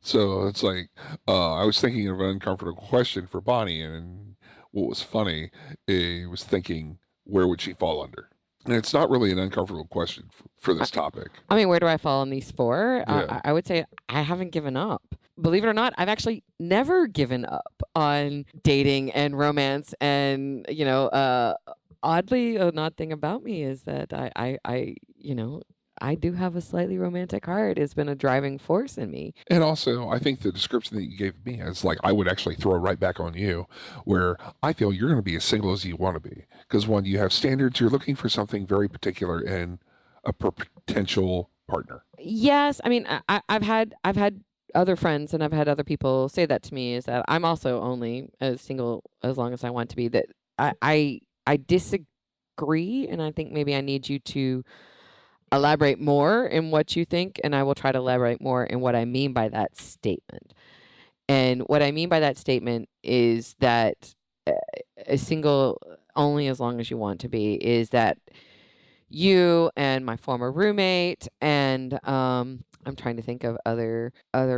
So it's like I was thinking of an uncomfortable question for Bonnie, and what was funny, I was thinking, where would she fall under? And it's not really an uncomfortable question for this topic. I mean, where do I fall on these four? Yeah. I would say I haven't given up. Believe it or not, I've actually never given up on dating and romance. And, oddly, an odd thing about me is that I do have a slightly romantic heart. It's been a driving force in me. And also, I think the description that you gave me is like, I would actually throw right back on you, where I feel you're going to be as single as you want to be. Because when you have standards, you're looking for something very particular in a potential partner. Yes. I mean, I've had other friends and I've had other people say that to me, is that I'm also only as single as long as I want to be. That I disagree, and I think maybe I need you to elaborate more in what you think, and I will try to elaborate more in what I mean by that statement. And what I mean by that statement is that a single only as long as you want to be is that you and my former roommate and I'm trying to think of other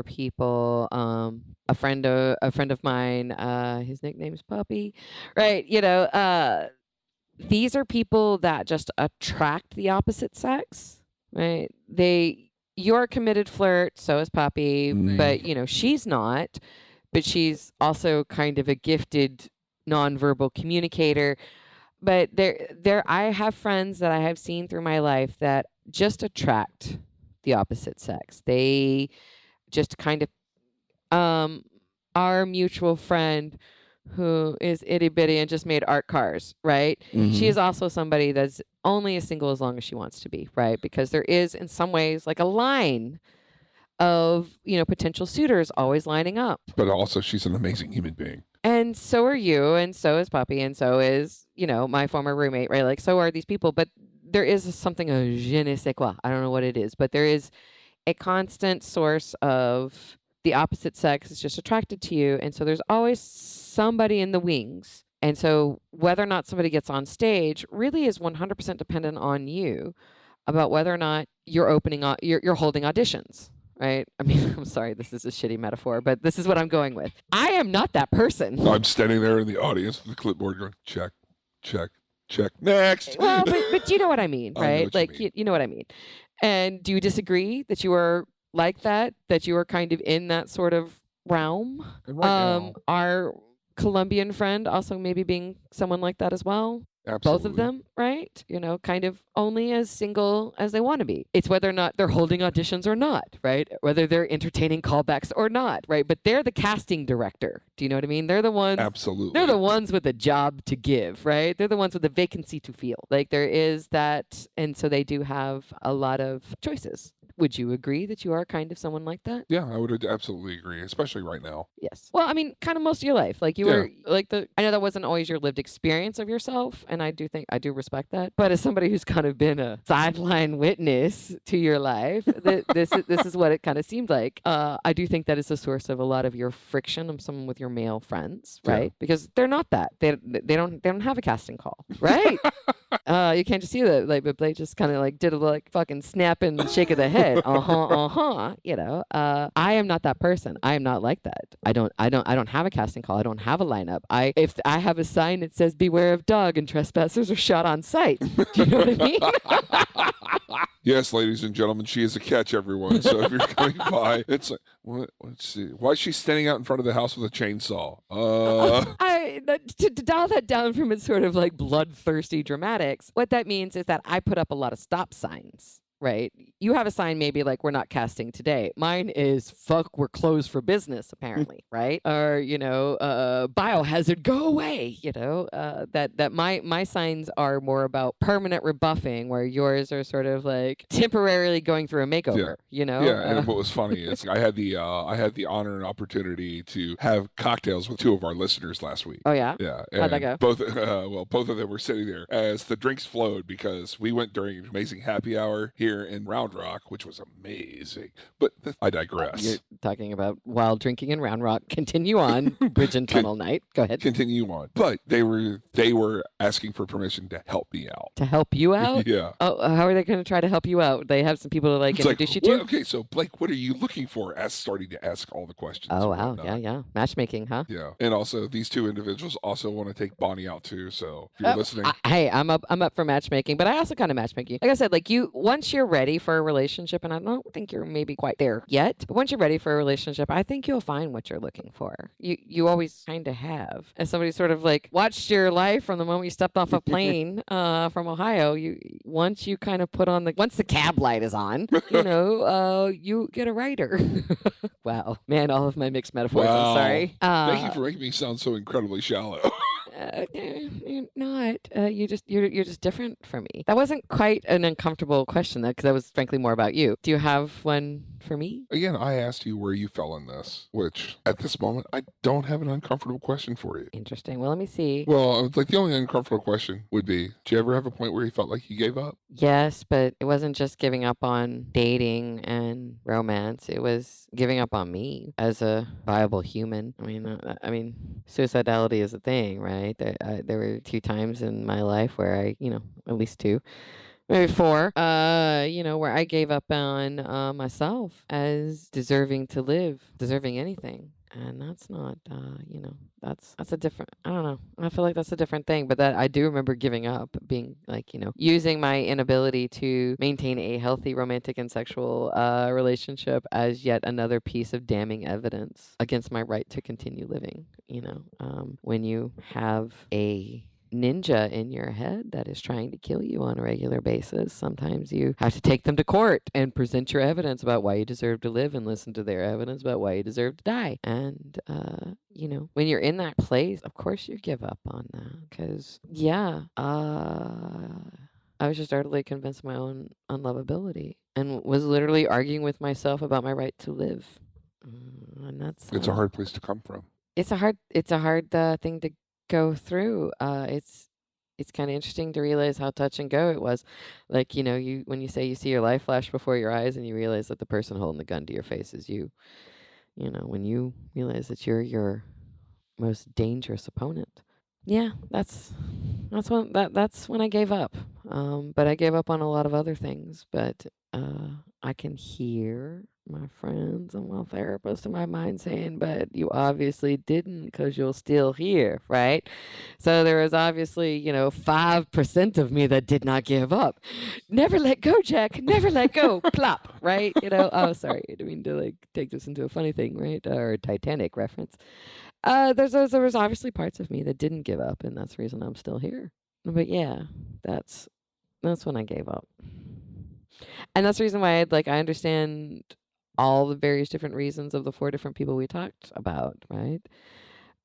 people. A friend of mine, his nickname's Puppy, right? These are people that just attract the opposite sex, right? You're a committed flirt, so is Puppy, but she's not, but she's also kind of a gifted nonverbal communicator. But I have friends that I have seen through my life that just attract the opposite sex. They just kind of, our mutual friend who is itty bitty and just made art cars, right? Mm-hmm. She is also somebody that's only as single as long as she wants to be, right? Because there is, in some ways, like a line of, potential suitors always lining up. But also, she's an amazing human being. And so are you, and so is Puppy, and so is, my former roommate, right? Like, so are these people, but there is something, a je ne sais quoi. I don't know what it is, but there is a constant source of the opposite sex is just attracted to you. And so there's always somebody in the wings. And so whether or not somebody gets on stage really is 100% dependent on you about whether or not you're you're holding auditions, right? I mean, I'm sorry, this is a shitty metaphor, but this is what I'm going with. I am not that person. I'm standing there in the audience with the clipboard going, check, check, check, next. Well, but you know what I mean, right? You know what I mean. And do you disagree that you are like that you are kind of in that sort of realm? And right now, our Colombian friend also maybe being someone like that as well. absolutely. Both of them, right? Kind of only as single as they want to be. It's whether or not they're holding auditions or not, right? Whether they're entertaining callbacks or not, right? But they're the casting director. Do you know what I mean? They're the ones. Absolutely. They're the ones with a job to give, right? They're the ones with the vacancy to fill. Like there is that, and so they do have a lot of choices. Would you agree that you are kind of someone like that? Yeah, I would absolutely agree, especially right now. Yes. Well, I mean, kind of most of your life. Like you Yeah. were like I know that wasn't always your lived experience of yourself, and I do respect that. But as somebody who's kind of been a sideline witness to your life, this is what it kind of seemed like. I do think that is a source of a lot of your friction of some with your male friends, right? Yeah. Because they're not that. They don't have a casting call, right? You can't just see that, like, but they just kind of like did a like fucking snap and shake of the head. You know, I am not that person. I am not like that. I don't have a casting call. I don't have a lineup. If I have a sign that says "Beware of dog" and trespassers are shot on sight. Do you know what I mean? Yes, ladies and gentlemen, she is a catch, everyone. So if you're coming by, it's like, let's see. Why is she standing out in front of the house with a chainsaw? To dial that down from its sort of like bloodthirsty dramatics, what that means is that I put up a lot of stop signs. Right. You have a sign maybe like we're not casting today. Mine is fuck, we're closed for business, apparently. Right. Or, you know, biohazard, go away. You know, that my signs are more about permanent rebuffing, where yours are sort of like temporarily going through a makeover, you know? Yeah. And what was funny is I had the honor and opportunity to have cocktails with two of our listeners last week. Oh, yeah? Yeah. How'd that go? Both of them were sitting there as the drinks flowed, because we went during an amazing happy hour here in Round Rock, which was amazing. But I digress. You're talking about while drinking in Round Rock. Continue on. Bridge and tunnel night. Go ahead. Continue on. But they were asking for permission to help me out. To help you out? Yeah. Oh, how are they going to try to help you out? They have some people to like It's introduce like, you to? well, okay, so Blake, what are you looking for? Starting to ask all the questions. Oh, wow. whatnot. Yeah. Matchmaking, huh? Yeah. And also, these two individuals also want to take Bonnie out too. So if you're listening, hey, I'm up for matchmaking, but I also kind of matchmake you. Like I said, like once you're ready for a relationship, and I don't think you're maybe quite there yet, but once you're ready for a relationship, I think you'll find what you're looking for. You always kind of have. As somebody sort of like watched your life from the moment you stepped off a plane from Ohio, once you kind of once the cab light is on, you know, you get a writer. Wow, man, all of my mixed metaphors. Wow. I'm sorry. Thank you for making me sound so incredibly shallow. You're not. You're just different from me. That wasn't quite an uncomfortable question, though, because that was frankly more about you. Do you have one for me? Again, I asked you where you fell in this, which at this moment, I don't have an uncomfortable question for you. Interesting. Well, let me see. Well, like the only uncomfortable question would be, did you ever have a point where you felt like you gave up? Yes, but it wasn't just giving up on dating and romance. It was giving up on me as a viable human. I mean, suicidality is a thing, right? There were 2 times in my life where I, at least 2, maybe 4, where I gave up on myself as deserving to live, deserving anything. And that's not, that's a different, I don't know. I feel like that's a different thing, but that I do remember giving up, being like, using my inability to maintain a healthy romantic and sexual relationship as yet another piece of damning evidence against my right to continue living. When you have a ninja in your head that is trying to kill you on a regular basis, sometimes you have to take them to court and present your evidence about why you deserve to live and listen to their evidence about why you deserve to die. And when you're in that place, of course you give up on that, because I was just utterly convinced of my own unlovability and was literally arguing with myself about my right to live. And It's a hard place to come from. It's a hard thing to go through. It's kind of interesting to realize how touch and go it was. Like, when you say you see your life flash before your eyes and you realize that the person holding the gun to your face is you, when you realize that you're your most dangerous opponent. Yeah, that's when I gave up. But I gave up on a lot of other things, but I can hear my friends and my therapist in my mind saying, but you obviously didn't, because you're still here, right? So there was obviously, 5% of me that did not give up. Never let go, Jack. Never let go. Plop, right? Oh, sorry. I didn't mean to take this into a funny thing, right? Or a Titanic reference. There was obviously parts of me that didn't give up, and that's the reason I'm still here. But yeah, that's when I gave up. And that's the reason why I understand all the various different reasons of the 4 different people we talked about, right?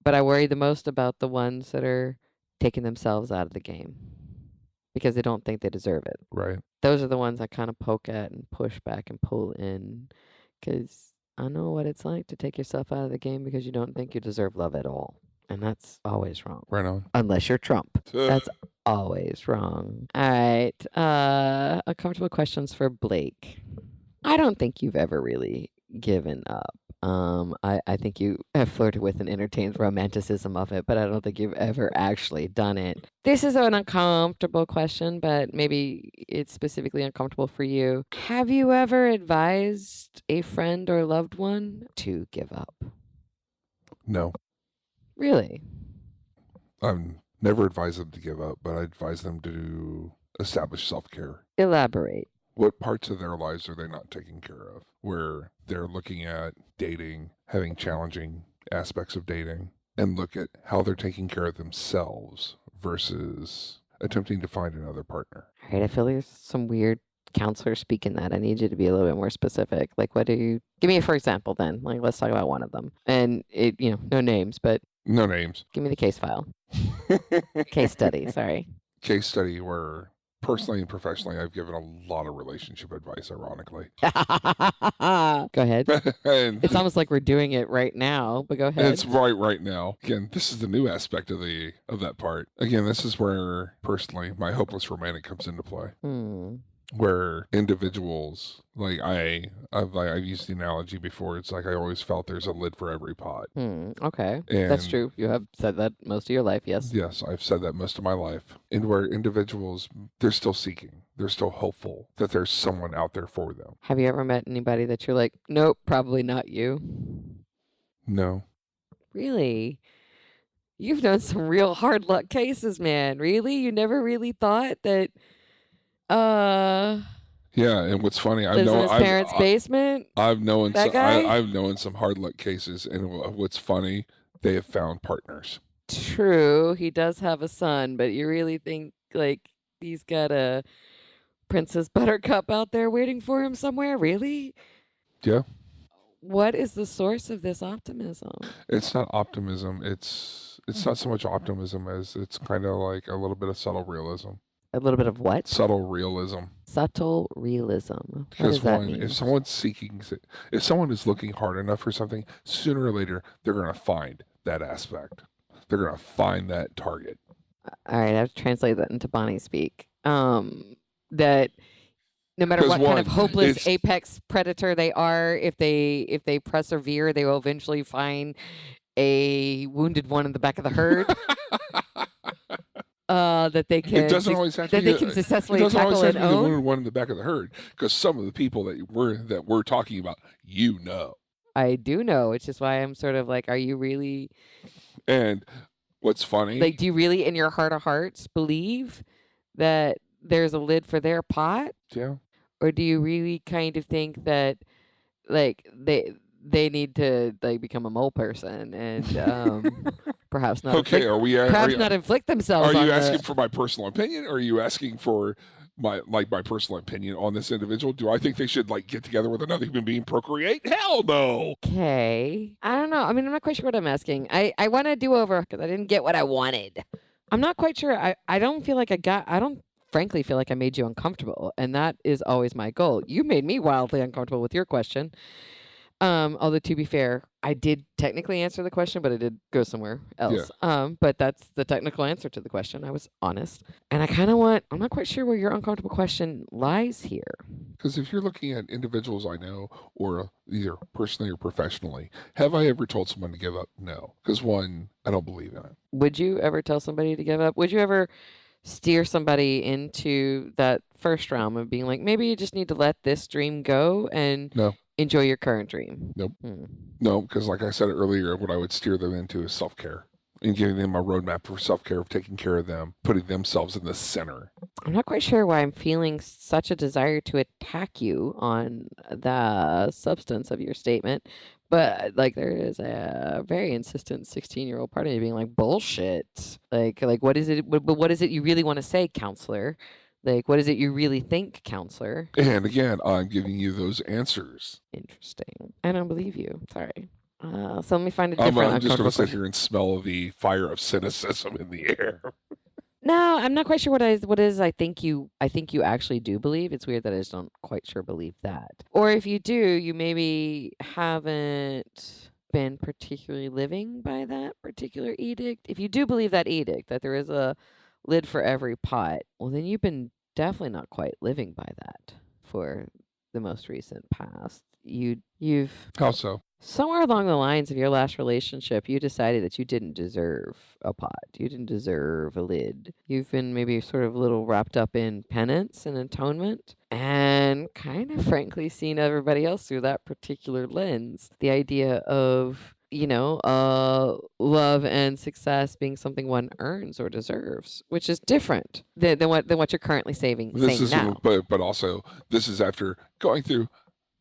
But I worry the most about the ones that are taking themselves out of the game. because they don't think they deserve it. Right. Those are the ones I kind of poke at and push back and pull in, because I know what it's like to take yourself out of the game because you don't think you deserve love at all. And that's always wrong. Right on. Unless you're Trump. That's always wrong. All right. Uncomfortable questions for Blake. I don't think you've ever really given up. I think you have flirted with and entertained romanticism of it, but I don't think you've ever actually done it. This is an uncomfortable question, but maybe it's specifically uncomfortable for you. Have you ever advised a friend or loved one to give up? No. Really? I've never advised them to give up, but I advise them to establish self-care. Elaborate. What parts of their lives are they not taking care of? Where they're looking at dating, having challenging aspects of dating, and look at how they're taking care of themselves versus attempting to find another partner. All right, I feel there's some weird counselor speaking that. I need you to be a little bit more specific. Like, what do you... Give me, for example, then. Like, let's talk about one of them. And, no names, but... No names. Give me the case file. Case study, sorry. Case study where... Personally and professionally, I've given a lot of relationship advice, ironically. Go ahead. And it's almost like we're doing it right now, but go ahead. It's right now. Again, this is the new aspect of that part. Again, this is where, personally, my hopeless romantic comes into play. Where individuals, like I've used the analogy before, it's like I always felt there's a lid for every pot. Okay. And that's true. You have said that most of your life, yes. Yes, I've said that most of my life. And where individuals, they're still seeking. They're still hopeful that there's someone out there for them. Have you ever met anybody that you're like, nope, probably not you? No. Really? You've done some real hard luck cases, man. Really? You never really thought that... Yeah, and what's funny, lives in his parents' basement. I've known that guy? I've known some hard luck cases, and what's funny, they have found partners. True, he does have a son, but you really think like he's got a Princess Buttercup out there waiting for him somewhere? Really? Yeah. What is the source of this optimism? It's not optimism. It's not so much optimism as it's kind of like a little bit of subtle realism. A little bit of what? Subtle realism. Subtle realism. Because if someone's seeking, if someone is looking hard enough for something, sooner or later they're going to find that aspect. They're going to find that target. All right, I have to translate that into Bonnie speak. That no matter what kind of hopeless apex predator they are, if they persevere, they will eventually find a wounded one in the back of the herd. That they can. It doesn't always have to be. They can successfully tackle and own. It doesn't always have to be the wounded one in the back of the herd, because some of the people that we're talking about, I do know. It's just why I'm sort of like, are you really? And what's funny? Like, do you really, in your heart of hearts, believe that there's a lid for their pot? Yeah. Or do you really kind of think that, like, they need to like become a mole person and perhaps not. Okay, not inflict themselves? Are you asking for my personal opinion, or are you asking for my personal opinion on this individual? Do I think they should like get together with another human being, procreate? Hell no. Okay, I don't know. I mean, I'm not quite sure what I'm asking. I want to do over because I didn't get what I wanted. I'm not quite sure. I don't feel like I don't frankly feel like I made you uncomfortable, and that is always my goal. You made me wildly uncomfortable with your question. Although to be fair, I did technically answer the question, but I did go somewhere else. Yeah. But that's the technical answer to the question. I was honest. And I'm not quite sure where your uncomfortable question lies here. Because if you're looking at individuals I know, or either personally or professionally, have I ever told someone to give up? No. Because one, I don't believe in it. Would you ever tell somebody to give up? Would you ever steer somebody into that first realm of being like, maybe you just need to let this dream go and enjoy your current dream? Nope. No, because like I said earlier, what I would steer them into is self-care and giving them a roadmap for self-care, of taking care of them, putting themselves in the center. I'm not quite sure why I'm feeling such a desire to attack you on the substance of your statement, but like there is a very insistent 16-year-old part of me being like, bullshit. Like what is it? What is it you really want to say, counselor? Like, what is it you really think, counselor? And again, I'm giving you those answers. Interesting. I don't believe you. Sorry. So let me find a different. I'm just going to sit here and smell the fire of cynicism in the air. No, I'm not quite sure what is I think you actually do believe. It's weird that I just don't quite sure believe that. Or if you do, you maybe haven't been particularly living by that particular edict. If you do believe that edict, that there is a lid for every pot, well then you've been definitely not quite living by that for the most recent past. You've How so? somewhere along the lines of your last relationship, you decided that you didn't deserve a pot. You didn't deserve a lid. You've been maybe sort of a little wrapped up in penance and atonement and kind of frankly seen everybody else through that particular lens. The idea of love and success being something one earns or deserves, which is different than what you're currently saying now. But also this is after going through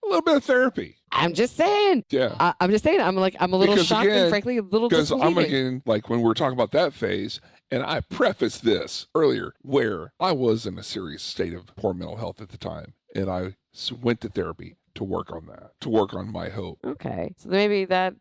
a little bit of therapy. I'm just saying. Yeah. I'm just saying. I'm a little shocked and frankly a little disbelieving. Because I'm again, like when we're talking about that phase, and I prefaced this earlier, where I was in a serious state of poor mental health at the time, and I went to therapy to work on that, to work on my hope. Okay. So maybe that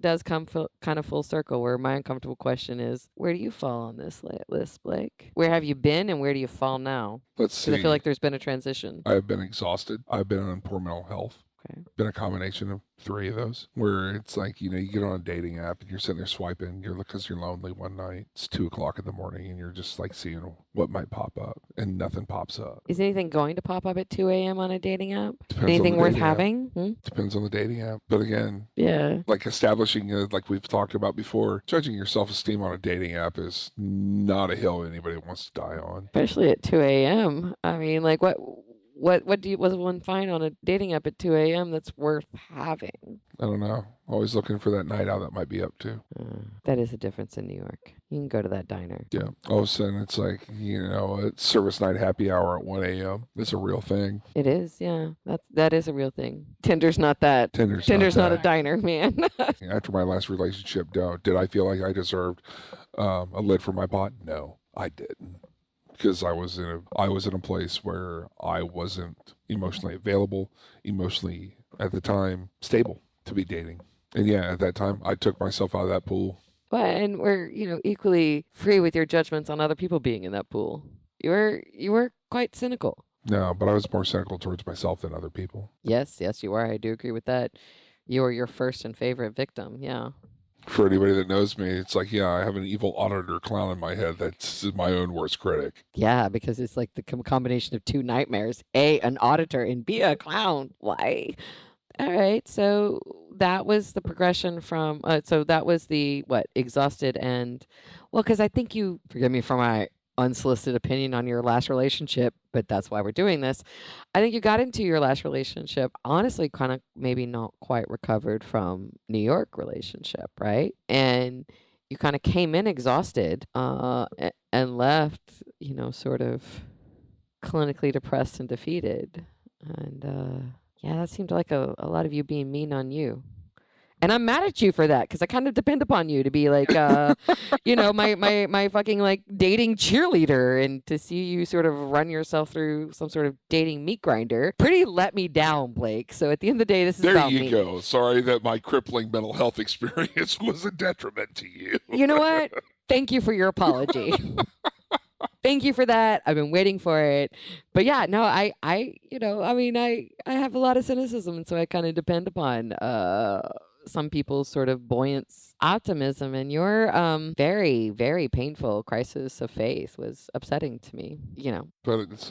does come kind of full circle, where my uncomfortable question is, where do you fall on this list, Blake? Where have you been and where do you fall now? Let's see. Because I feel like there's been a transition. I've been exhausted. I've been on poor mental health. Okay. Been a combination of 3 of those, where it's like, you get on a dating app and you're sitting there swiping, because you're lonely one night, it's 2:00 in the morning and you're just like seeing what might pop up, and nothing pops up. Is anything going to pop up at 2 a.m. on a dating app? Depends anything worth dating having? Depends on the dating app. But again, yeah, like establishing, like we've talked about before, judging your self-esteem on a dating app is not a hill anybody wants to die on. Especially at 2 a.m. I mean, like what was one find on a dating app at 2 a.m. that's worth having? I don't know. Always looking for that night out that might be up too. That is a difference in New York. You can go to that diner. Yeah. All of a sudden it's like, a service night happy hour at 1 a.m. It's a real thing. It is, yeah. That is a real thing. Tinder's not that. Tinder's not a diner, man. After my last relationship, did I feel like I deserved a lid for my pot? No, I didn't. Because I was in a place where I wasn't emotionally available, emotionally at the time stable to be dating. And yeah, at that time I took myself out of that pool. Well, and we're, equally free with your judgments on other people being in that pool. You were quite cynical. No, but I was more cynical towards myself than other people. Yes, you are. I do agree with that. You were your first and favorite victim, yeah. For anybody that knows me, it's like, yeah, I have an evil auditor clown in my head that's my own worst critic. Yeah, because it's like the combination of 2 nightmares. A, an auditor, and B, a clown. Why? All right, so that was the progression from, so that was the, exhausted and, well, because I think you, forgive me for my unsolicited opinion on your last relationship, but that's why we're doing this. I think you got into your last relationship, honestly, kind of maybe not quite recovered from New York relationship, right? And you kind of came in exhausted and left, sort of clinically depressed and defeated. And yeah, that seemed like a lot of you being mean on you. And I'm mad at you for that, because I kind of depend upon you to be like, my fucking like dating cheerleader, and to see you sort of run yourself through some sort of dating meat grinder pretty let me down, Blake. So at the end of the day, this is about me. There you go. Sorry that my crippling mental health experience was a detriment to you. You know what? Thank you for your apology. Thank you for that. I've been waiting for it. But yeah, no, I have a lot of cynicism, and so I kind of depend upon some people's sort of buoyant optimism, and your very, very painful crisis of faith was upsetting to me, But it's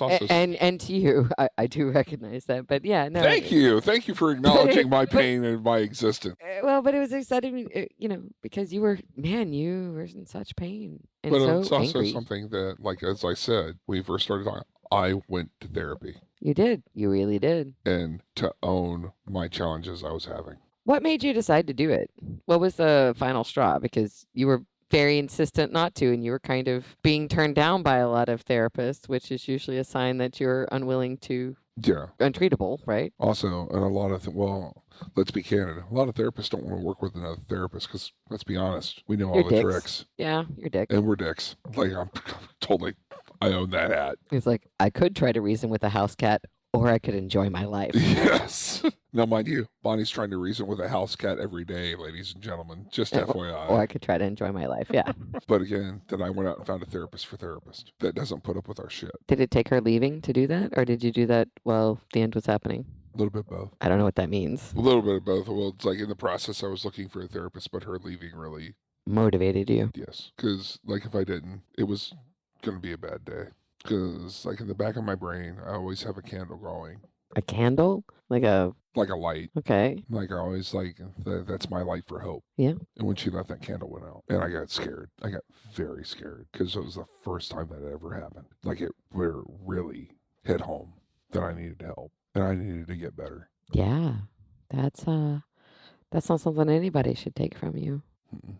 also and to you, I do recognize that. But yeah, no. Thank you for acknowledging my pain and my existence. Well, but it was exciting, because you were in such pain, and but so it's also angry. something that, like as I said, when we first started talking, I went to therapy. You did. You really did. And to own my challenges I was having. What made you decide to do it? What was the final straw? Because you were very insistent not to, and you were kind of being turned down by a lot of therapists, which is usually a sign that you're unwilling to, untreatable, right? Also, and a lot of, let's be candid, a lot of therapists don't want to work with another therapist because, let's be honest, we know all the tricks. Yeah, you're dicks. And we're dicks. Like, I own that hat. It's like, I could try to reason with a house cat, or I could enjoy my life. Yes. Now, mind you, Bonnie's trying to reason with a house cat every day, ladies and gentlemen. Just FYI. Or I could try to enjoy my life. Yeah. But again, then I went out and found a therapist for therapists that doesn't put up with our shit. Did it take her leaving to do that? Or did you do that while the end was happening? A little bit both. I don't know what that means. A little bit of both. Well, it's like in the process, I was looking for a therapist, but her leaving really, Motivated you. yes. Because, like, if I didn't, it was going to be a bad day. Because, like, in the back of my brain, I always have a candle going. A candle? Like a light. Okay. Like, I always, like, that's my light for hope. Yeah. And when she left, that candle went out. And I got scared. I got very scared. Because it was the first time that ever happened. Like, it really hit home that I needed help. And I needed to get better. Yeah. That's not something anybody should take from you. Mm-mm.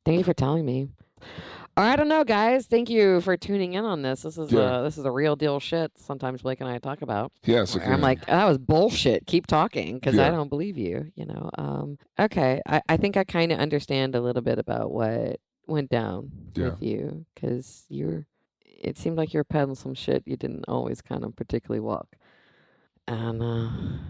Thank you for telling me. I don't know, guys. Thank you for tuning in on this. This is a real deal shit. Sometimes Blake and I talk about. Yes, I'm like, that was bullshit. Keep talking, because I don't believe you. You know. Okay. I think I kind of understand a little bit about what went down with you, because it seemed like you were peddling some shit you didn't always kind of particularly walk. And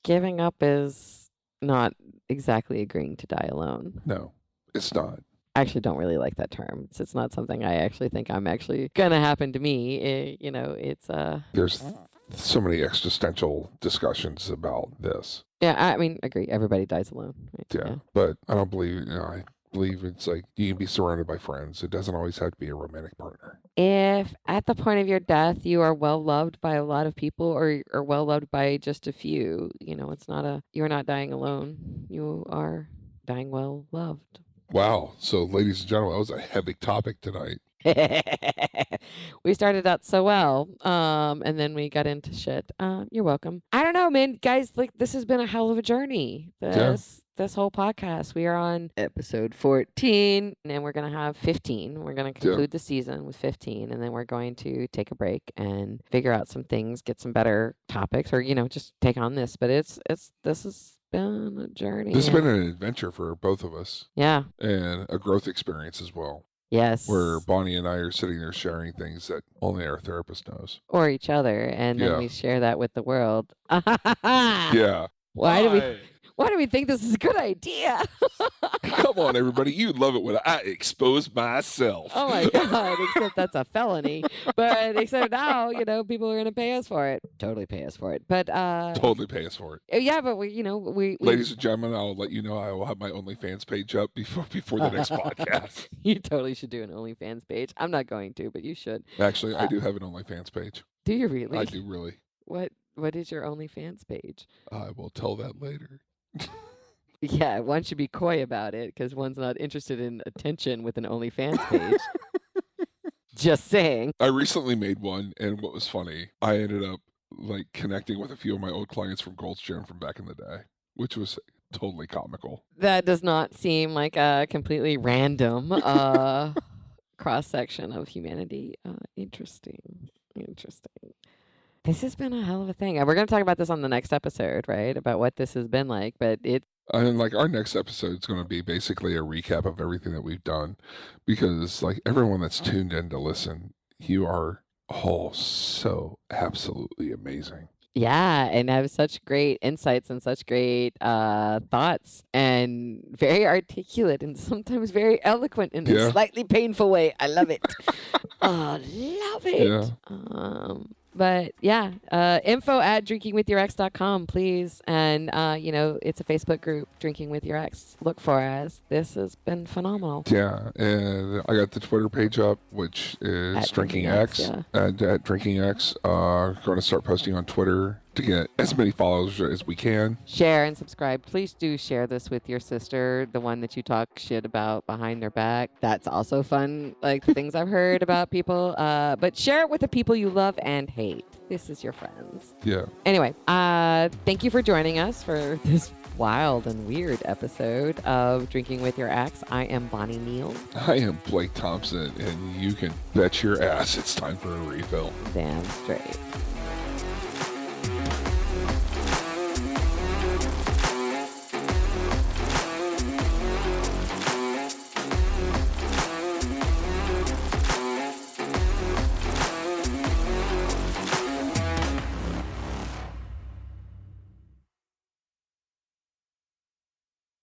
giving up is not exactly agreeing to die alone. No, it's not. I actually don't really like that term. It's not something I actually think I'm actually gonna happen to me. It's There's so many existential discussions about this. Yeah, I mean, agree. Everybody dies alone. Right? Yeah, but I don't believe. I believe it's like you can be surrounded by friends. It doesn't always have to be a romantic partner. If at the point of your death you are well loved by a lot of people, or well loved by just a few, you're not dying alone. You are dying well loved. Wow. So, ladies and gentlemen, that was a heavy topic tonight. We started out so well, and then we got into shit. You're welcome. I don't know, man. Guys, like, this has been a hell of a journey. This whole podcast. We are on episode 14, and we're going to have 15. We're going to conclude the season with 15, and then we're going to take a break and figure out some things, get some better topics, or, just take on this. But this has been a journey. This has been an adventure for both of us. Yeah. And a growth experience as well. Yes. Where Bonnie and I are sitting there sharing things that only our therapist knows. Or each other. And then we share that with the world. Yeah. Why do we think this is a good idea? Come on, everybody. You love it when I expose myself. Oh, my God. Except that's a felony. But except now, people are going to pay us for it. Totally pay us for it. But totally pay us for it. Yeah, but we Ladies and gentlemen, I'll let you know I will have my OnlyFans page up before the next podcast. You totally should do an OnlyFans page. I'm not going to, but you should. Actually, I do have an OnlyFans page. Do you really? I do really. What is your OnlyFans page? I will tell that later. Yeah, one should be coy about it because one's not interested in attention with an OnlyFans page. Just saying. I recently made one, and what was funny, I ended up connecting with a few of my old clients from Gold's Gym from back in the day, which was totally comical. That does not seem like a completely random cross-section of humanity. Interesting. This has been a hell of a thing. We're going to talk about this on the next episode, right? About what this has been like. But and our next episode is going to be basically a recap of everything that we've done. Because everyone that's tuned in to listen, you are all so absolutely amazing. Yeah, and have such great insights and such great thoughts, and very articulate and sometimes very eloquent in a slightly painful way. I love it. Love it. Yeah. But yeah, info@drinkingwithyourx.com, please. And, it's a Facebook group, Drinking With Your Ex. Look for us. This has been phenomenal. Yeah, and I got the Twitter page up, which is DrinkingX. At DrinkingX. Going to start posting on Twitter to get as many followers as we can. Share and subscribe. Please do share this with your sister, the one that you talk shit about behind their back. That's also fun, the things I've heard about people. But share it with the people you love and hate. This is your friends. Yeah. Anyway, thank you for joining us for this wild and weird episode of Drinking With Your Ex. I am Bonnie Neal. I am Blake Thompson, and you can bet your ass it's time for a refill. Damn straight.